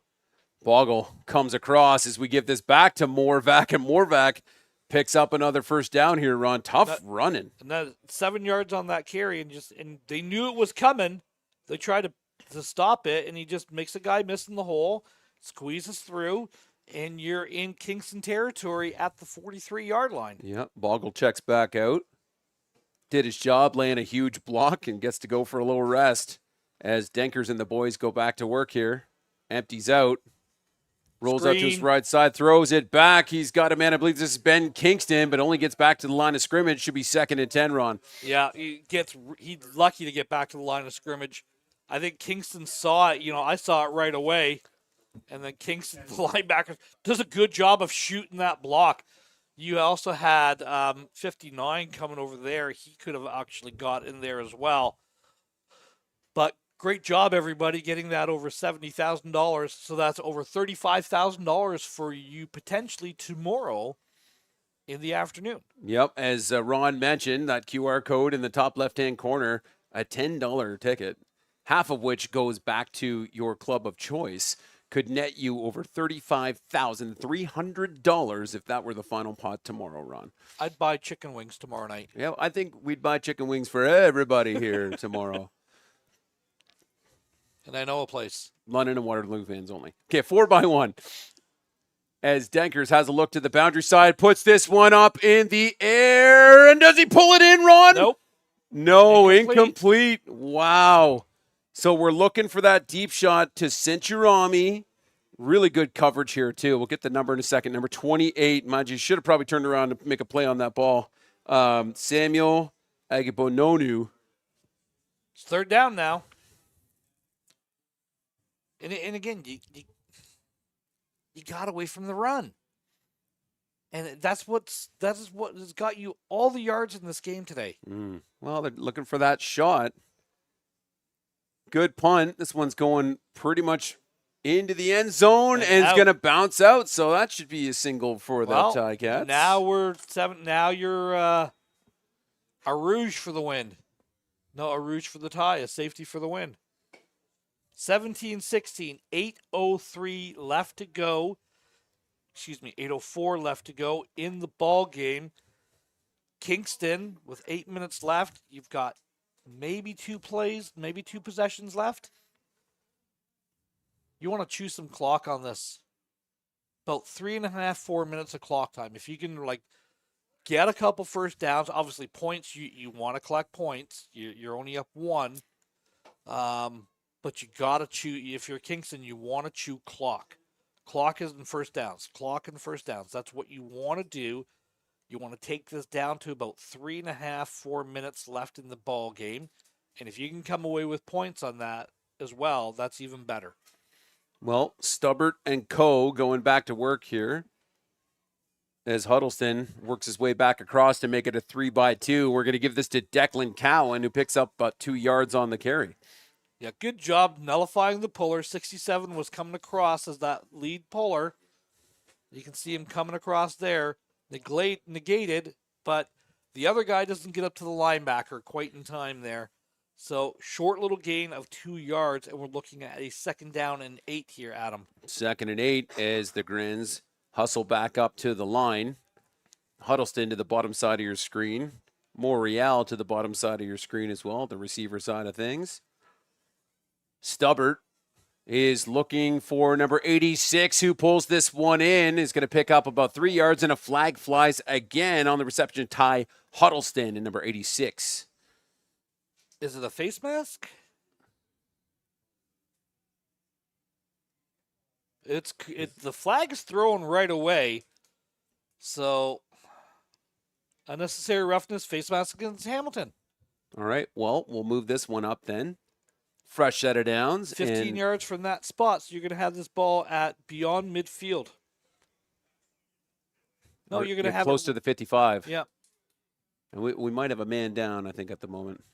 Bogle comes across as we give this back to Morvac, and Morvac picks up another first down here, Ron. Tough running. And that 7 yards on that carry, and they knew it was coming. They tried to stop it, and he just makes a guy miss in the hole, squeezes through, and you're in Kingston territory at the 43-yard line. Yeah, Bogle checks back out. Did his job, laying a huge block, and gets to go for a little rest as Denkers and the boys go back to work here. Empties out. Rolls out to his right side, throws it back. He's got a man, I believe this is Ben Kingston, but only gets back to the line of scrimmage. Should be 2nd and 10, Ron. Yeah, he's lucky to get back to the line of scrimmage. I think Kingston saw it. I saw it right away. And then Kingston, the linebacker, does a good job of shooting that block. You also had 59 coming over there. He could have actually got in there as well. But great job, everybody, getting that over $70,000. So that's over $35,000 for you potentially tomorrow in the afternoon. Yep, as Ron mentioned, that QR code in the top left-hand corner, a $10 ticket, half of which goes back to your club of choice, could net you over $35,300 if that were the final pot tomorrow, Ron. I'd buy chicken wings tomorrow night. Yeah, I think we'd buy chicken wings for everybody here tomorrow. And I know a place. London and Waterloo fans only. Okay, 4-by-1. As Denkers has a look to the boundary side, puts this one up in the air, and does he pull it in, Ron? Nope. No, incomplete. Wow. So we're looking for that deep shot to Centurami. Really good coverage here, too. We'll get the number in a second. Number 28. Mind you, should have probably turned around to make a play on that ball. Samuel Agibononu. It's 3rd down now. And again, you got away from the run. And that's what has got you all the yards in this game today. Well, they're looking for that shot. Good punt. This one's going pretty much into the end zone and it's going to bounce out. So that should be a single for the Ticats. Now we're 7. Now you're a rouge for the win. No, a rouge for the tie. A safety for the win. 17-16. 8:03 left to go. 8:04 left to go in the ball game. Kingston with 8 minutes left. You've got maybe 2 plays, maybe 2 possessions left. You want to chew some clock on this. About 3.5, 4 minutes of clock time. If you can get a couple first downs, obviously points, you want to collect points. You're only up 1. But you got to chew. If you're Kingston, you want to chew clock. Clock is in first downs. Clock and first downs. That's what you want to do. You want to take this down to about 3.5, 4 minutes left in the ball game. And if you can come away with points on that as well, that's even better. Well, Stubbert and Co. going back to work here as Huddleston works his way back across to make it a 3-by-2. We're going to give this to Declan Cowan, who picks up about 2 yards on the carry. Yeah, good job nullifying the puller. 67 was coming across as that lead puller. You can see him coming across there. Negated, but the other guy doesn't get up to the linebacker quite in time there. So short little gain of 2 yards, and we're looking at a 2nd down and 8 here, Adam. 2nd and 8 as the Grins hustle back up to the line. Huddleston to the bottom side of your screen. Morial to the bottom side of your screen as well, the receiver side of things. Stubbert is looking for number 86, who pulls this one in, is going to pick up about 3 yards, and a flag flies again on the reception. Ty Huddleston in number 86. Is it a face mask? The flag is thrown right away. So, unnecessary roughness, face mask against Hamilton. All right, well, we'll move this one up then. Fresh set of downs. 15 yards from that spot, so you're going to have this ball at beyond midfield. No, you're going to have close to the 55. Yeah. And we might have a man down, I think, at the moment.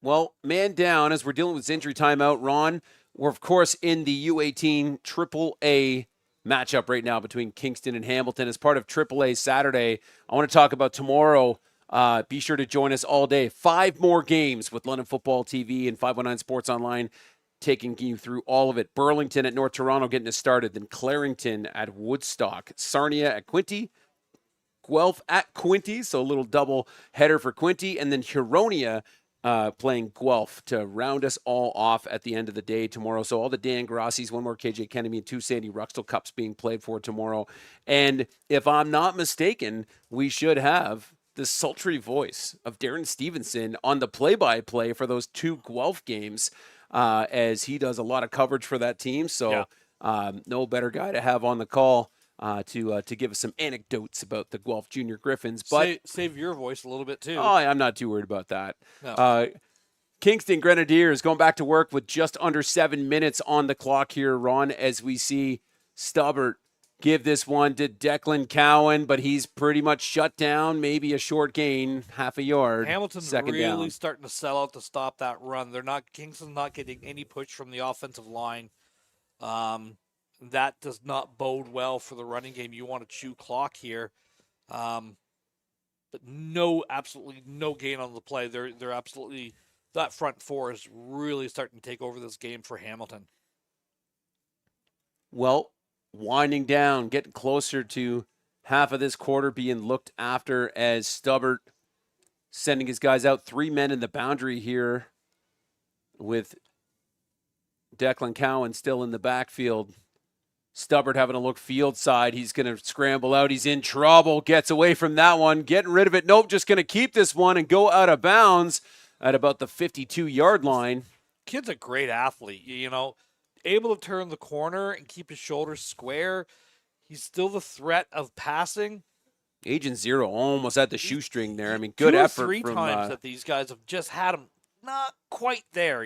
Well, man down as we're dealing with this injury timeout. Ron, we're, of course, in the U18 AAA matchup right now between Kingston and Hamilton. As part of AAA Saturday, I want to talk about tomorrow. Be sure to join us all day. 5 more games with London Football TV and 519 Sports Online, taking you through all of it. Burlington at North Toronto getting us started. Then Clarington at Woodstock. Sarnia at Quinte. Guelph at Quinte, so a little double header for Quinte. And then Huronia playing Guelph to round us all off at the end of the day tomorrow. So all the Dan Grassi's, 1 more KJ Kennedy, and 2 Sandy Ruxtel Cups being played for tomorrow. And if I'm not mistaken, we should have the sultry voice of Darren Stevenson on the play-by-play for those 2 Guelph games, as he does a lot of coverage for that team. So no better guy to have on the call to give us some anecdotes about the Guelph Junior Griffins. But save your voice a little bit too. Oh, I'm not too worried about that. No. Kingston Grenadiers going back to work with just under 7 minutes on the clock here, Ron, as we see Stubbert give this one to Declan Cowan, but he's pretty much shut down. Maybe a short gain, half a yard. Hamilton's second really down. starting to sell out to stop that run. Kingston's not getting any push from the offensive line. That does not bode well for the running game. You want to chew clock here. But absolutely no gain on the play. They're absolutely, that front 4 is really starting to take over this game for Hamilton. Well, winding down, getting closer to half of this quarter being looked after as Stubbert sending his guys out. 3 men in the boundary here with Declan Cowan still in the backfield. Stubbert having a look field side. He's going to scramble out. He's in trouble. Gets away from that one. Getting rid of it. Nope, just going to keep this one and go out of bounds at about the 52-yard line. Kid's a great athlete, able to turn the corner and keep his shoulders square. He's still the threat of passing. Agent Zero almost at the shoestring there. I mean, good effort. 2 or 3 times that these guys have just had him not quite there,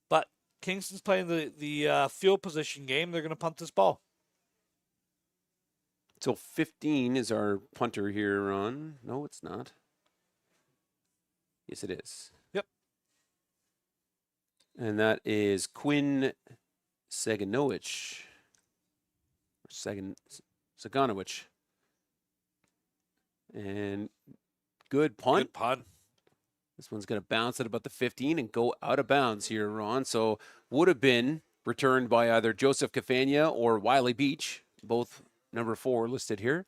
But Kingston's playing the field position game. They're going to punt this ball. So 15 is our punter here on. No, it's not. Yes, it is. Yep. And that is Quinn Saganowicz. Saganowicz. And good punt. Good punt. This one's going to bounce at about the 15 and go out of bounds here, Ron. So would have been returned by either Joseph Cafania or Wiley Beach, both number 4 listed here.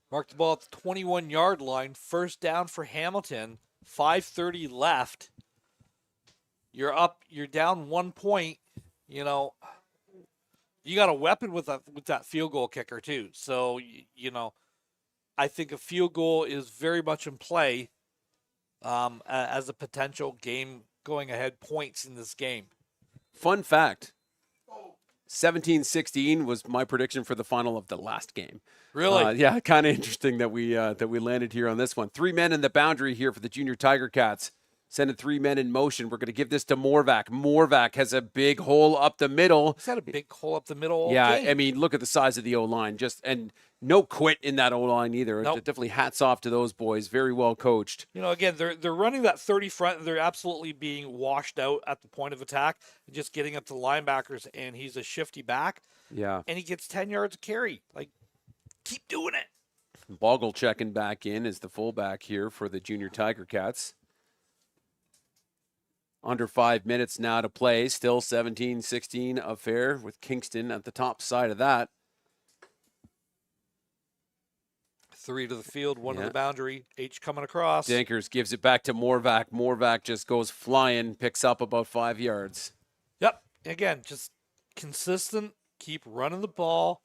Mark the ball at the 21-yard line. First down for Hamilton. 5:30 left. You're up. You're down 1 point. You got a weapon with that field goal kicker too. So I think a field goal is very much in play as a potential game going ahead points in this game. Fun fact. 17-16 was my prediction for the final of the last game. Really? Yeah, kind of interesting that we landed here on this one. 3 men in the boundary here for the Junior Tiger Cats. Sending 3 men in motion. We're going to give this to Morvac. Morvac has a big hole up the middle. He's had a big hole up the middle all Yeah, game. I mean, look at the size of the O-line. And no quit in that O-line either. Nope. Definitely hats off to those boys. Very well coached. You know, again, they're running that 30 front, and they're absolutely being washed out at the point of attack, and just getting up to the linebackers, and he's a shifty back. Yeah. And he gets 10 yards of carry. Like, keep doing it. Bogle checking back in as the fullback here for the Junior Tiger Cats. Under 5 minutes now to play. Still 17-16 affair with Kingston at the top side of that. 3 to the field, 1 to the boundary. H coming across. Dankers gives it back to Morvac. Morvac just goes flying, picks up about 5 yards. Yep. Again, just consistent. Keep running the ball.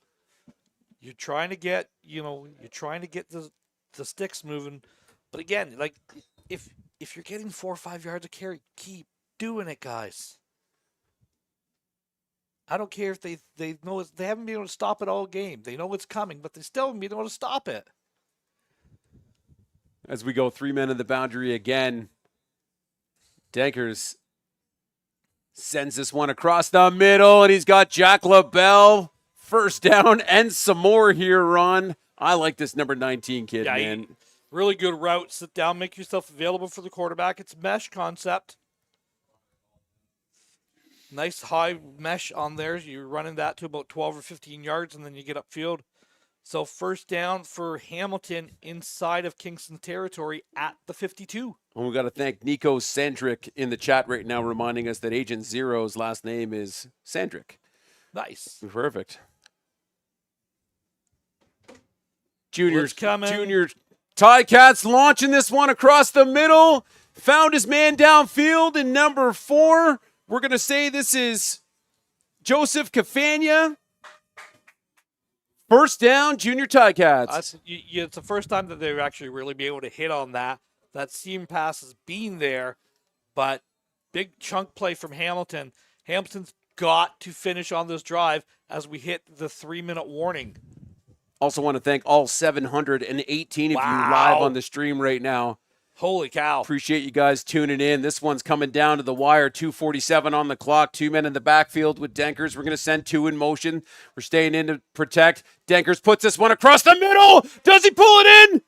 You're trying to get, the sticks moving. But again, like, if you're getting 4 or 5 yards of carry, keep doing it, guys. I don't care if they know they haven't been able to stop it all game. They know it's coming, but they still haven't been able to stop it. As we go 3 men in the boundary again, Dankers sends this one across the middle, and he's got Jack LaBelle. First down and some more here, Ron. I like this number 19 kid, man. Really good route. Sit down, make yourself available for the quarterback. It's mesh concept. Nice high mesh on there. You're running that to about 12 or 15 yards, and then you get upfield. So first down for Hamilton inside of Kingston territory at the 52. And we've got to thank Nico Sandrick in the chat right now, reminding us that Agent Zero's last name is Sandrick. Nice. Perfect. Junior Ticats launching this one across the middle. Found his man downfield in number 4. We're going to say this is Joseph Cafania. First down, Junior Ticats. It's the first time that they've actually really been able to hit on that. That seam pass has been there, but big chunk play from Hamilton. Hamilton's got to finish on this drive as we hit the 3-minute warning. Also want to thank all 718 of you live on the stream right now. Holy cow. Appreciate you guys tuning in. This one's coming down to the wire. 2:47 on the clock. 2 men in the backfield with Dankers. We're going to send 2 in motion. We're staying in to protect. Dankers puts this one across the middle. Does he pull it in?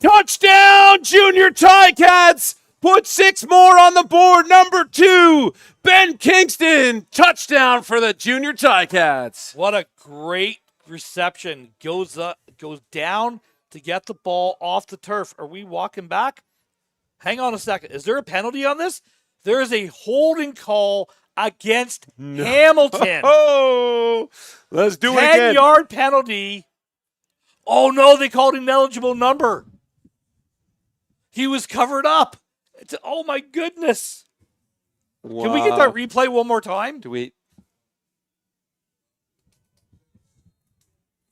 Touchdown, Junior Ticats. Put 6 more on the board. Number 2, Ben Kingston. Touchdown for the Junior Ticats. What a great reception. Goes down to get the ball off the turf. Are we walking back? Hang on a second. Is there a penalty on this? There is a holding call against Hamilton. Oh, let's do it again. 10-yard penalty. Oh, no, they called an ineligible number. He was covered up. Oh, my goodness. Wow. Can we get that replay one more time? Do we?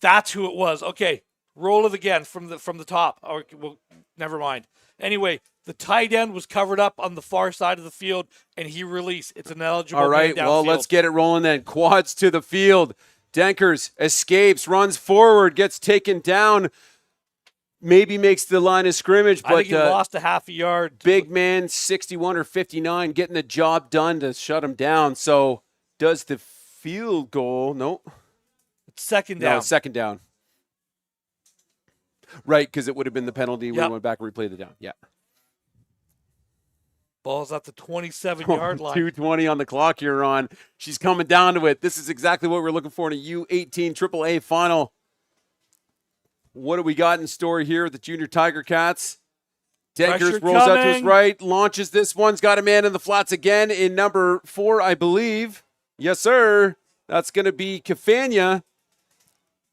That's who it was. Okay, roll it again from the top. Oh, well, never mind. Anyway, the tight end was covered up on the far side of the field, and he released. It's an eligible. All right, well, let's get it rolling then. Quads to the field. Dankers escapes, runs forward, gets taken down. Maybe makes the line of scrimmage, but I think he lost a half a yard. Big man, 61 or 59, getting the job done to shut him down. So does the field goal? No. Second down. No, second down. Right, because it would have been the penalty when we went back and replayed the down. Yeah. Ball's at the 27-yard line. 2:20 on the clock here, Ron. She's coming down to it. This is exactly what we're looking for in a U18 AAA final. What do we got in store here with the Junior Tiger Cats? Dankers rolls out to his right, launches this one's got a man in the flats again in number 4, I believe. Yes, sir. That's going to be Cafania.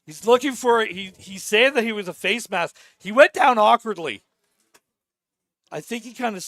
He's looking for it. He's saying that he was a face mask. He went down awkwardly. I think he kind of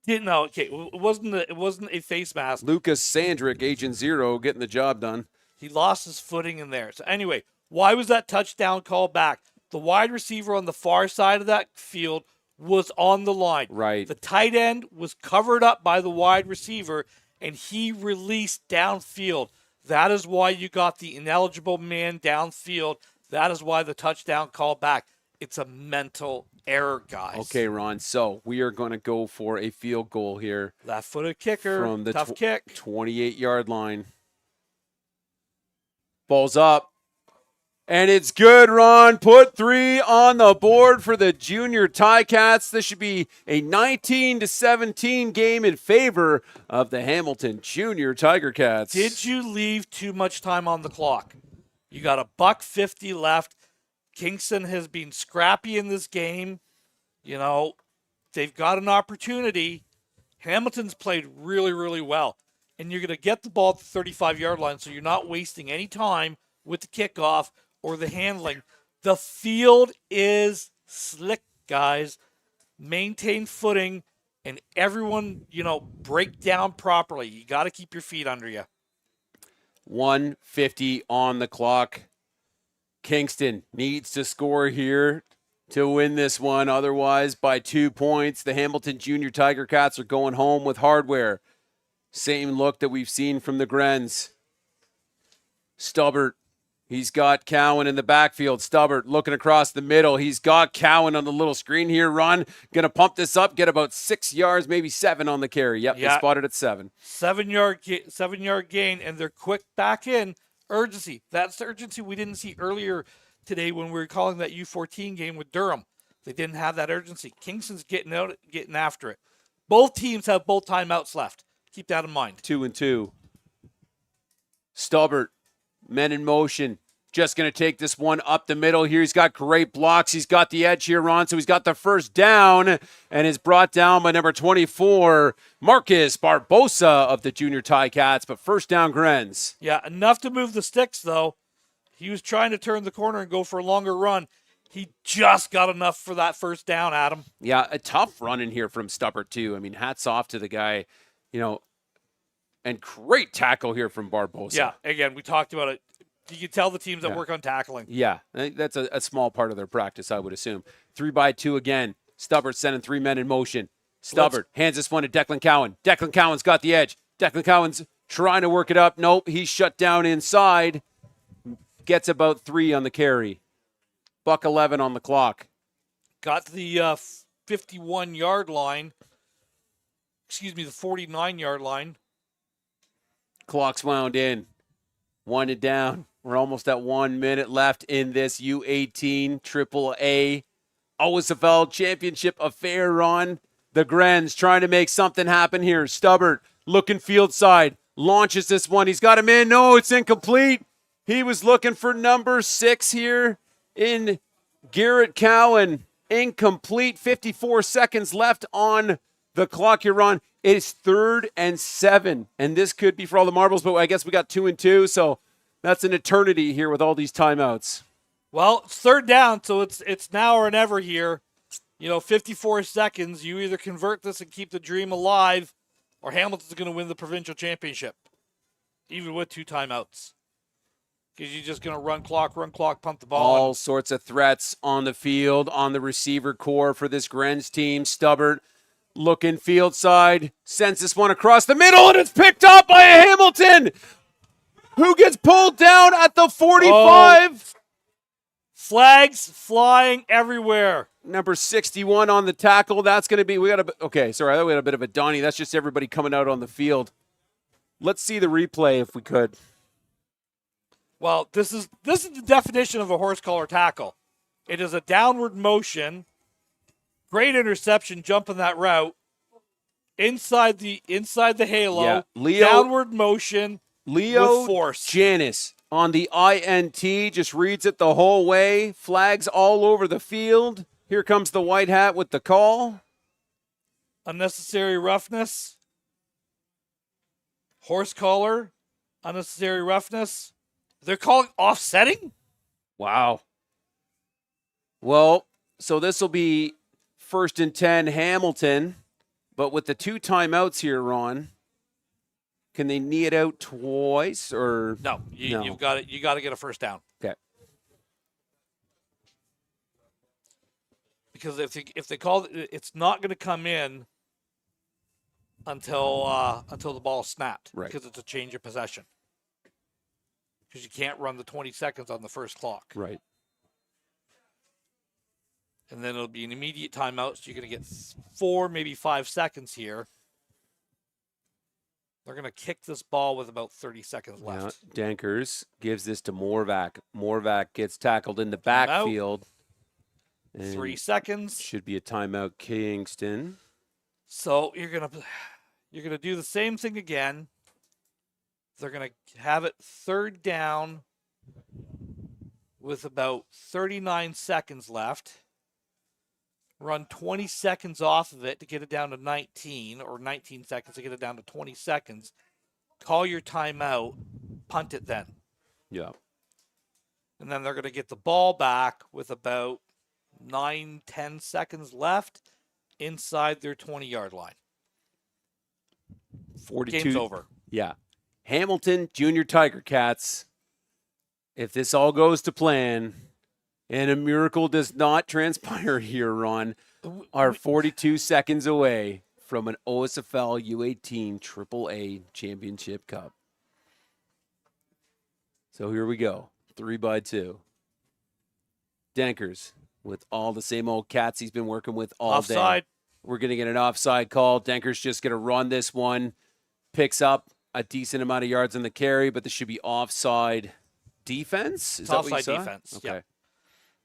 didn't know. Okay, it wasn't a face mask. Lucas Sandrick, Agent Zero, getting the job done. He lost his footing in there. So anyway, why was that touchdown called back? The wide receiver on the far side of that field was on the line. Right. The tight end was covered up by the wide receiver, and he released downfield. That is why you got the ineligible man downfield. That is why the touchdown call back. It's a mental error, guys. Okay, Ron. So we are going to go for a field goal here Left-footed kicker, from the tough kick. 28-yard line. Ball's up. And it's good, Ron. Put 3 on the board for the Junior Ticats. This should be a 19-17 game in favor of the Hamilton Junior Tiger Cats. Did you leave too much time on the clock? You got $1.50 left. Kingston has been scrappy in this game. You know, they've got an opportunity. Hamilton's played really, really well. And you're going to get the ball at the 35-yard line, so you're not wasting any time with the kickoff or the handling. The field is slick, guys. Maintain footing, and everyone, break down properly. You got to keep your feet under you. 1:50 on the clock. Kingston needs to score here to win this one. Otherwise, by 2 points, the Hamilton Junior Tiger Cats are going home with hardware. Same look that we've seen from the Grens. Stubbert. He's got Cowan in the backfield. Stubbert looking across the middle. He's got Cowan on the little screen here. Run. Going to pump this up. Get about 6 yards, maybe 7 on the carry. Yep, they spotted at 7. 7-yard gain, and they're quick back in. Urgency. That's the urgency we didn't see earlier today when we were calling that U14 game with Durham. They didn't have that urgency. Kingston's getting after it. Both teams have both timeouts left. Keep that in mind. 2-2. Stubbert. Men in motion. Just going to take this one up the middle here. He's got great blocks. He's got the edge here, Ron. So he's got the first down and is brought down by number 24, Marcus Barbosa of the Junior Ticats. But first down, Grens. Yeah, enough to move the sticks, though. He was trying to turn the corner and go for a longer run. He just got enough for that first down, Adam. Yeah, a tough run in here from Stubbert, too. I mean, hats off to the guy, and great tackle here from Barbosa. Yeah, again, we talked about it. You can tell the teams that work on tackling. Yeah, I think that's a small part of their practice, I would assume. 3-by-2 again. Stubbert sending 3 men in motion. Stubbert hands this one to Declan Cowan. Declan Cowan's got the edge. Declan Cowan's trying to work it up. Nope, he's shut down inside. Gets about 3 on the carry. $1:11 on the clock. Got to the 51-yard line. The 49-yard line. Clock's wound in. Winded down. We're almost at 1 minute left in this U18 AAA OSFL Championship affair, Ron. The Grens trying to make something happen here. Stubbert looking field side. Launches this one. He's got him in. No, it's incomplete. He was looking for number 6 here in Garrett Cowan. Incomplete. 54 seconds left on the clock here, Ron. It is 3rd and 7. And this could be for all the marbles, but I guess we got 2-2. So that's an eternity here with all these timeouts. Well, it's 3rd down, so it's now or never here. 54 seconds. You either convert this and keep the dream alive, or Hamilton's going to win the provincial championship, even with 2 timeouts. Because you're just going to run clock, pump the ball. All sorts of threats on the field, on the receiver core for this Grens team. Stubbert looking field side, sends this one across the middle, and it's picked up by a Hamilton who gets pulled down at the 45. Flags flying everywhere. Number 61 on the tackle. That's going to be, I thought we had a bit of a Donnie. That's just everybody coming out on the field. Let's see the replay if we could. Well, this is the definition of a horse collar tackle. It is a downward motion. Great interception, jumping that route. Inside the halo. Yeah. Downward motion with force. Janis on the INT, just reads it the whole way. Flags all over the field. Here comes the white hat with the call. Unnecessary roughness. Horse collar. Unnecessary roughness. They're calling offsetting? Wow. Well, so this will be 1st and 10 Hamilton, but with the 2 timeouts here, Ron, can they knee it out twice or no? You've got it. You got to get a first down. Okay. Because if they call it, it's not going to come in until the ball is snapped. Right. Because it's a change of possession. because you can't run the 20 seconds on the first clock. Right. And then it'll be an immediate timeout, so you're going to get 4, maybe 5 seconds here. They're going to kick this ball with about 30 seconds left. Yeah, Dankers gives this to Morvac. Morvac gets tackled in the backfield. 3 seconds. Should be a timeout, Kingston. So you're gonna do the same thing again. They're gonna have it 3rd down with about 39 seconds left. Run 20 seconds off of it to get it down to 19, or 19 seconds to get it down to 20 seconds. Call your timeout, punt it then. Yeah. And then they're going to get the ball back with about 9-10 seconds left inside their 20-yard line. 42. Game's over. Yeah. Hamilton Junior Tiger Cats, if this all goes to plan and a miracle does not transpire here, Ron, are 42 seconds away from an OSFL U18 AAA Championship Cup. So here we go. 3x2. Dankers with all the same old cats he's been working with all Offside. day. We're going to get an offside call. Dankers just going to run this one. Picks up a decent amount of yards on the carry, but this should be offside defense? It's offside defense. Okay. Yeah.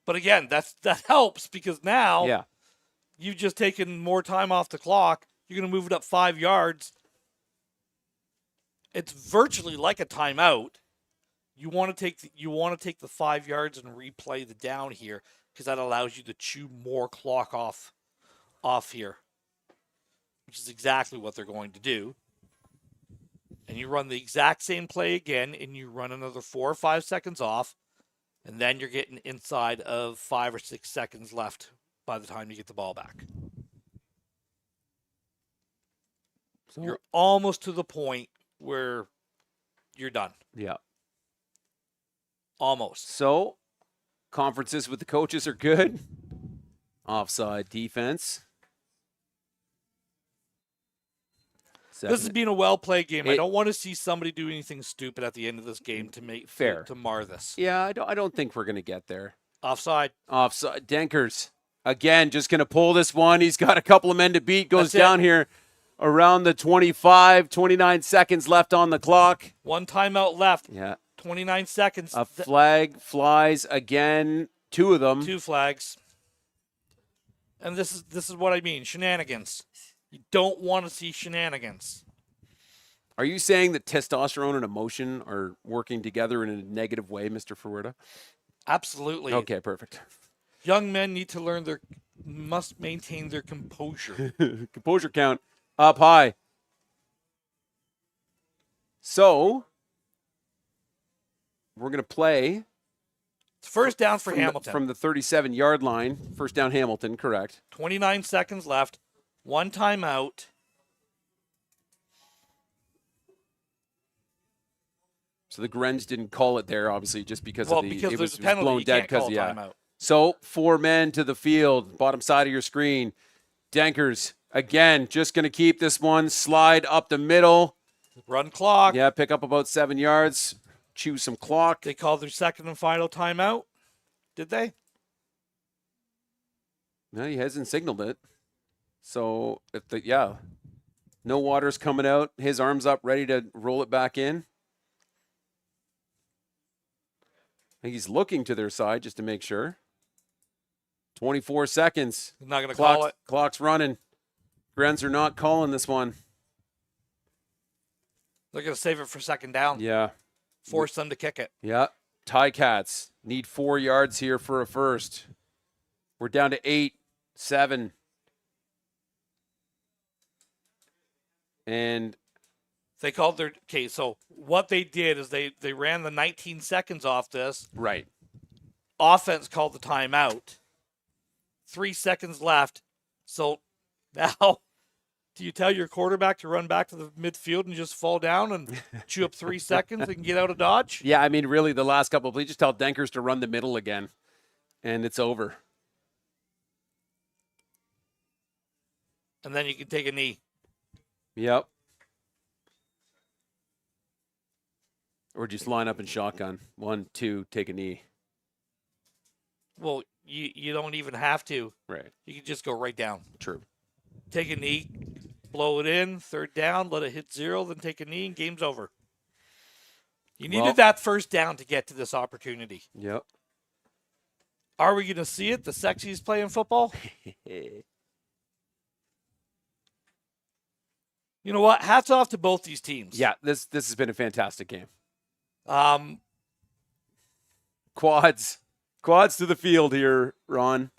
But again, that helps because now – you've just taken more time off the clock. You're going to move it up 5 yards. It's virtually like a timeout. You want to take the 5 yards and replay the down here because that allows you to chew more clock off here, which is exactly what they're going to do. And you run the exact same play again, and you run another 4 or 5 seconds off, and then you're getting inside of 5 or 6 seconds left by the time you get the ball back. So you're almost to the point where you're done. Yeah. Almost. So, conferences with the coaches are good. Offside defense. This has been a well-played game. I don't want to see somebody do anything stupid at the end of this game to mar this. Yeah, I don't think we're going to get there. Offside. Dankers, again, just going to pull this one. He's got a couple of men to beat. Goes down here around the 25, 29 seconds left on the clock. 1 timeout left. Yeah. 29 seconds. A flag flies again. 2 of them. 2 flags. And this is what I mean. Shenanigans. You don't want to see shenanigans. Are you saying that testosterone and emotion are working together in a negative way, Mr. Ferwerda? Absolutely. Okay, perfect. Young men must maintain their composure. Composure count up high. So, we're going to play. It's first down for Hamilton. From the 37-yard line. First down Hamilton, correct. 29 seconds left. 1 timeout. So the Grens didn't call it there, obviously, just because it was blown penalty. dead because timeout. So 4 men to the field, bottom side of your screen. Dankers again, just going to keep this one, slide up the middle, run clock. Yeah, pick up about 7 yards, chew some clock. They called their second and final timeout. Did they? No, he hasn't signaled it. So no water's coming out. His arm's up, ready to roll it back in. I think he's looking to their side just to make sure. 24 seconds. He's not going to call it. Clock's running. Grens are not calling this one. They're going to save it for second down. Yeah. Force them to kick it. Yeah. Ticats need 4 yards here for a first. We're down to 8, 7. And they called their so what they did is they ran the 19 seconds off this. Right. Offense called the timeout. 3 seconds left. So now do you tell your quarterback to run back to the midfield and just fall down and chew up 3 seconds and get out of Dodge? Yeah, I mean, really, the last couple of plays, just tell Dankers to run the middle again, and it's over. And then you can take a knee. Yep. Or just line up in shotgun. 1, 2, take a knee. Well, you don't even have to. Right. You can just go right down. True. Take a knee, blow it in, third down, let it hit 0, then take a knee, and game's over. You needed that first down to get to this opportunity. Yep. Are we going to see it? The sexiest play in football? You know what? Hats off to both these teams. Yeah, this has been a fantastic game. Um, Quads to the field here, Ron.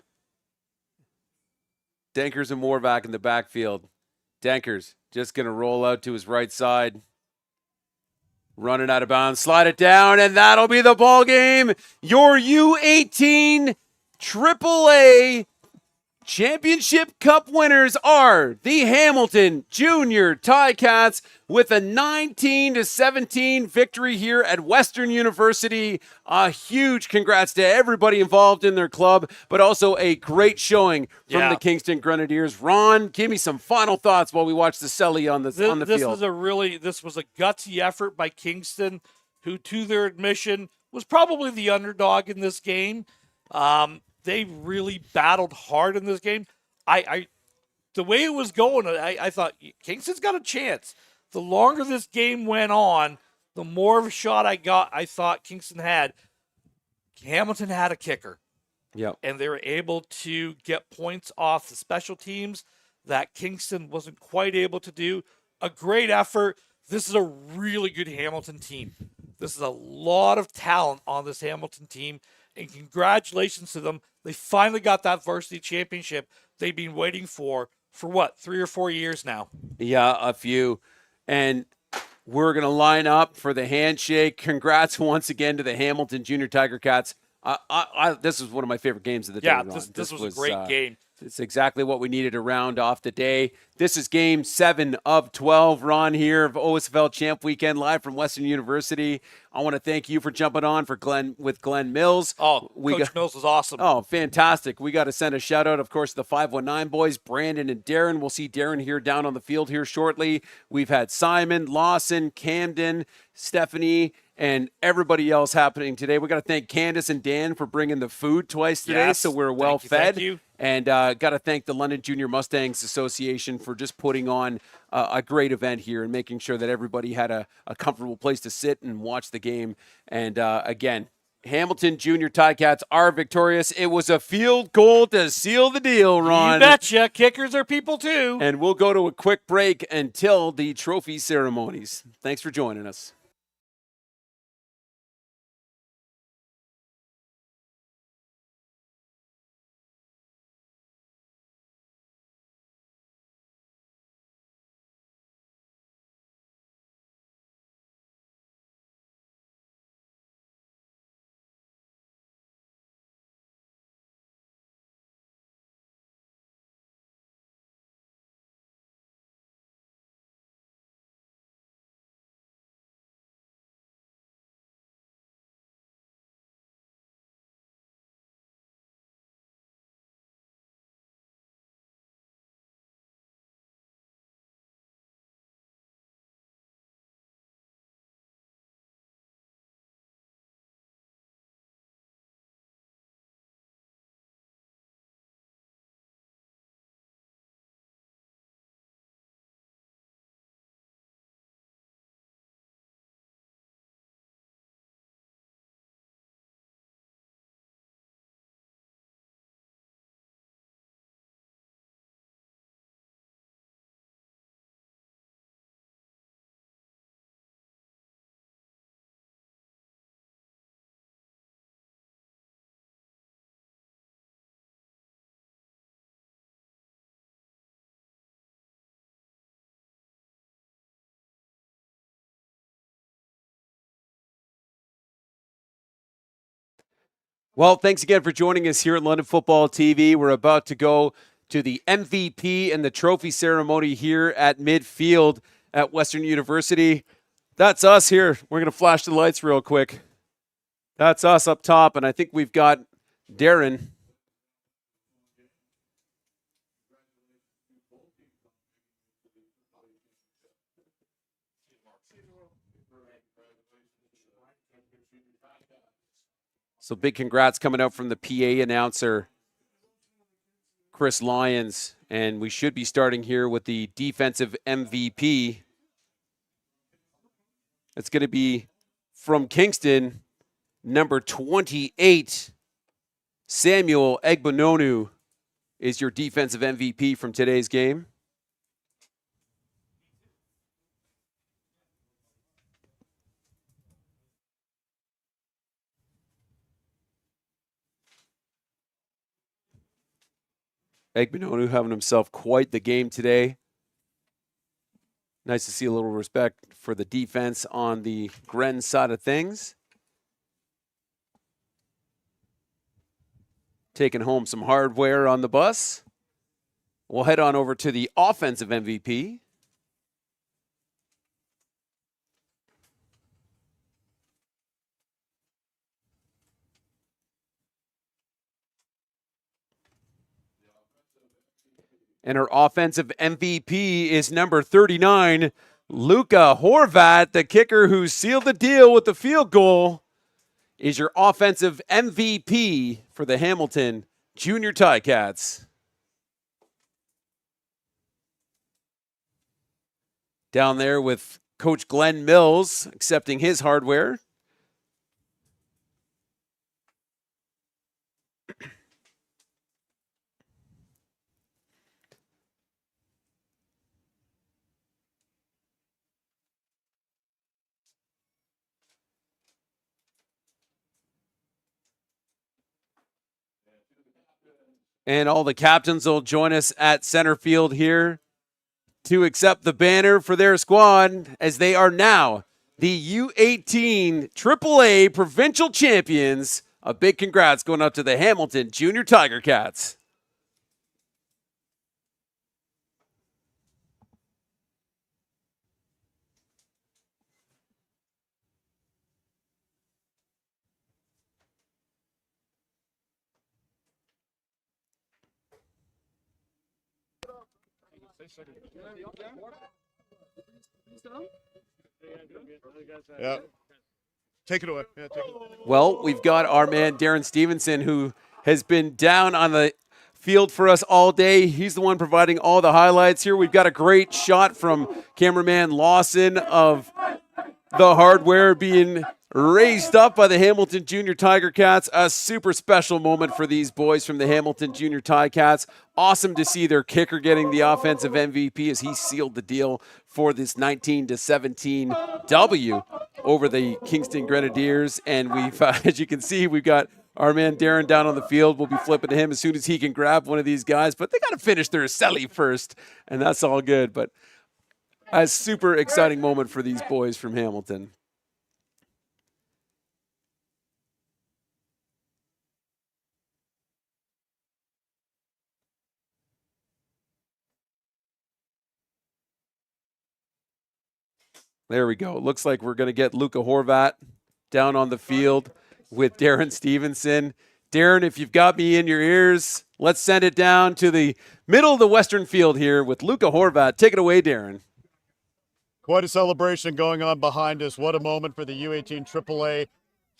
Dankers and Morvac in the backfield. Dankers just going to roll out to his right side. Running out of bounds, slide it down, and that'll be the ball game. Your U18 AAA Championship Cup winners are the Hamilton Junior Ticats with a 19-17 victory here at Western University. A huge congrats to everybody involved in their club, but also a great showing from the Kingston Grenadiers. Ron, give me some final thoughts while we watch the Selly on the field. This was a gutsy effort by Kingston, who, to their admission, was probably the underdog in this game. They really battled hard in this game. The way it was going, I thought Kingston's got a chance. The longer this game went on, the more of a shot I thought Kingston had. Hamilton had a kicker. Yep. And they were able to get points off the special teams that Kingston wasn't quite able to do. A great effort. This is a really good Hamilton team. This is a lot of talent on this Hamilton team, and congratulations to them. They finally got that varsity championship they've been waiting for what, 3 or 4 years now? Yeah, a few. And we're going to line up for the handshake. Congrats once again to the Hamilton Junior Tiger Cats. This was one of my favorite games of the day, Ron. This was a great game. It's exactly what we needed to round off the day. This is game 7 of 12, Ron, here of OSFL Champ Weekend, live from Western University. I want to thank you for jumping on with Glenn Mills. Oh, Coach Mills was awesome. Oh, fantastic. We got to send a shout-out, of course, to the 519 boys, Brandon and Darren. We'll see Darren here down on the field here shortly. We've had Simon, Lawson, Camden, Stephanie, and everybody else happening today. We got to thank Candace and Dan for bringing the food twice today, so we're well fed. Thank you. And got to thank the London Junior Mustangs Association for just putting on a great event here and making sure that everybody had a comfortable place to sit and watch the game. And again, Hamilton Junior Ticats are victorious. It was a field goal to seal the deal, Ron. You betcha. Kickers are people too. And we'll go to a quick break until the trophy ceremonies. Thanks for joining us. Well, thanks again for joining us here at London Football TV. We're about to go to the MVP and the trophy ceremony here at midfield at Western University. That's us here. We're going to flash the lights real quick. That's us up top, and I think we've got Darren. So big congrats coming out from the PA announcer, Chris Lyons. And we should be starting here with the defensive MVP. It's going to be from Kingston, number 28, Samuel Egbononu is your defensive MVP from today's game. Egbononu having himself quite the game today. Nice to see a little respect for the defense on the Gren side of things. Taking home some hardware on the bus. We'll head on over to the offensive MVP. And our offensive MVP is number 39, Luka Horvat, the kicker who sealed the deal with the field goal, is your offensive MVP for the Hamilton Junior Ticats. Down there with Coach Glenn Mills accepting his hardware. And all the captains will join us at center field here to accept the banner for their squad, as they are now the U18 AAA Provincial Champions. A big congrats going out to the Hamilton Junior Tiger Cats. Yeah. Take it away. Yeah, take it away. Well, we've got our man Darren Stevenson, who has been down on the field for us all day. He's the one providing all the highlights here. We've got a great shot from cameraman Lawson of the hardware being raised up by the Hamilton Junior Tiger Cats. A super special moment for these boys from the Hamilton Junior Tiger Cats. Awesome to see their kicker getting the offensive MVP as he sealed the deal for this 19-17 W over the Kingston Grenadiers. And we've, as you can see, we've got our man Darren down on the field. We'll be flipping to him as soon as he can grab one of these guys. But they got to finish their celly first, and that's all good. But a super exciting moment for these boys from Hamilton. There we go. It looks like we're going to get Luka Horvat down on the field with Darren Stevenson. Darren, if you've got me in your ears, let's send it down to the middle of the western field here with Luka Horvat. Take it away, Darren. Quite a celebration going on behind us. What a moment for the U18 AAA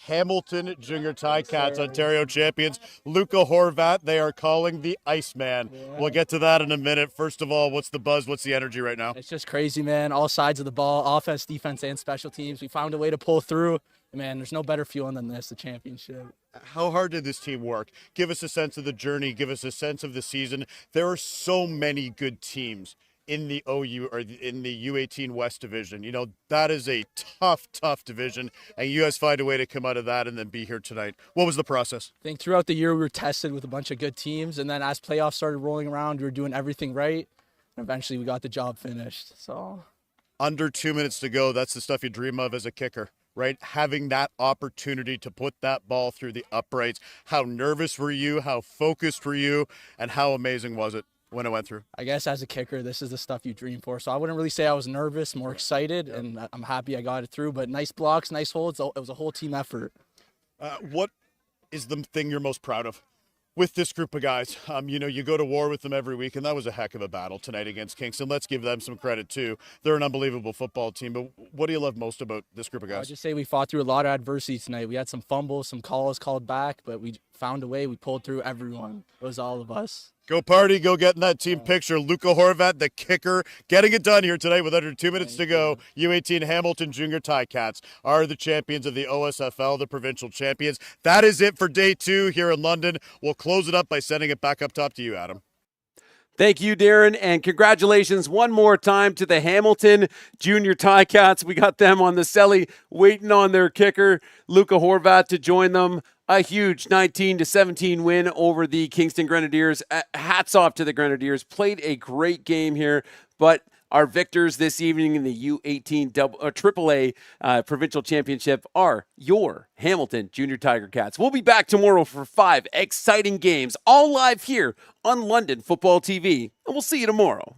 Hamilton Junior Ticats, Ontario champions. Luka Horvat, they are calling the Iceman. Yeah. We'll get to that in a minute. First of all, what's the buzz? What's the energy right now? It's just crazy, man. All sides of the ball, offense, defense, and special teams. We found a way to pull through. Man, there's no better feeling than this, the championship. How hard did this team work? Give us a sense of the journey. Give us a sense of the season. There are so many good teams in the OU or in the U18 West division. You know, that is a tough division, and you guys find a way to come out of that and then be here tonight. What was the process? I think throughout the year we were tested with a bunch of good teams, and then as playoffs started rolling around, we were doing everything right, and eventually we got the job finished. So, under 2 minutes to go, that's the stuff you dream of as a kicker, right? Having that opportunity to put that ball through the uprights. How nervous were you? How focused were you? And how amazing was it when it went through? I guess as a kicker, this is the stuff you dream for. So I wouldn't really say I was nervous, more excited, and I'm happy I got it through. But nice blocks, nice holds. It was a whole team effort. What is the thing you're most proud of? with this group of guys. You go to war with them every week, and that was a heck of a battle tonight against Kingston. Let's give them some credit, too. They're an unbelievable football team, but what do you love most about this group of I'll guys? just say we fought through a lot of adversity tonight. We had some fumbles, some calls called back, but we found a way. We pulled through everyone. It was all of us. Go party, go get in that team picture. Luca Horvat, the kicker, getting it done here tonight with under 2 minutes to go. U18 Hamilton Junior Ticats are the champions of the OSFL, the provincial champions. That is it for day 2 here in London. We'll close it up by sending it back up top to you, Adam. Thank you, Darren, and congratulations one more time to the Hamilton Junior Ticats. We got them on the celly waiting on their kicker, Luca Horvat, to join them. A huge 19-17 win over the Kingston Grenadiers. Hats off to the Grenadiers. Played a great game here, but our victors this evening in the U18 AAA Provincial Championship are your Hamilton Junior Tiger Cats. We'll be back tomorrow for 5 exciting games, all live here on London Football TV, and we'll see you tomorrow.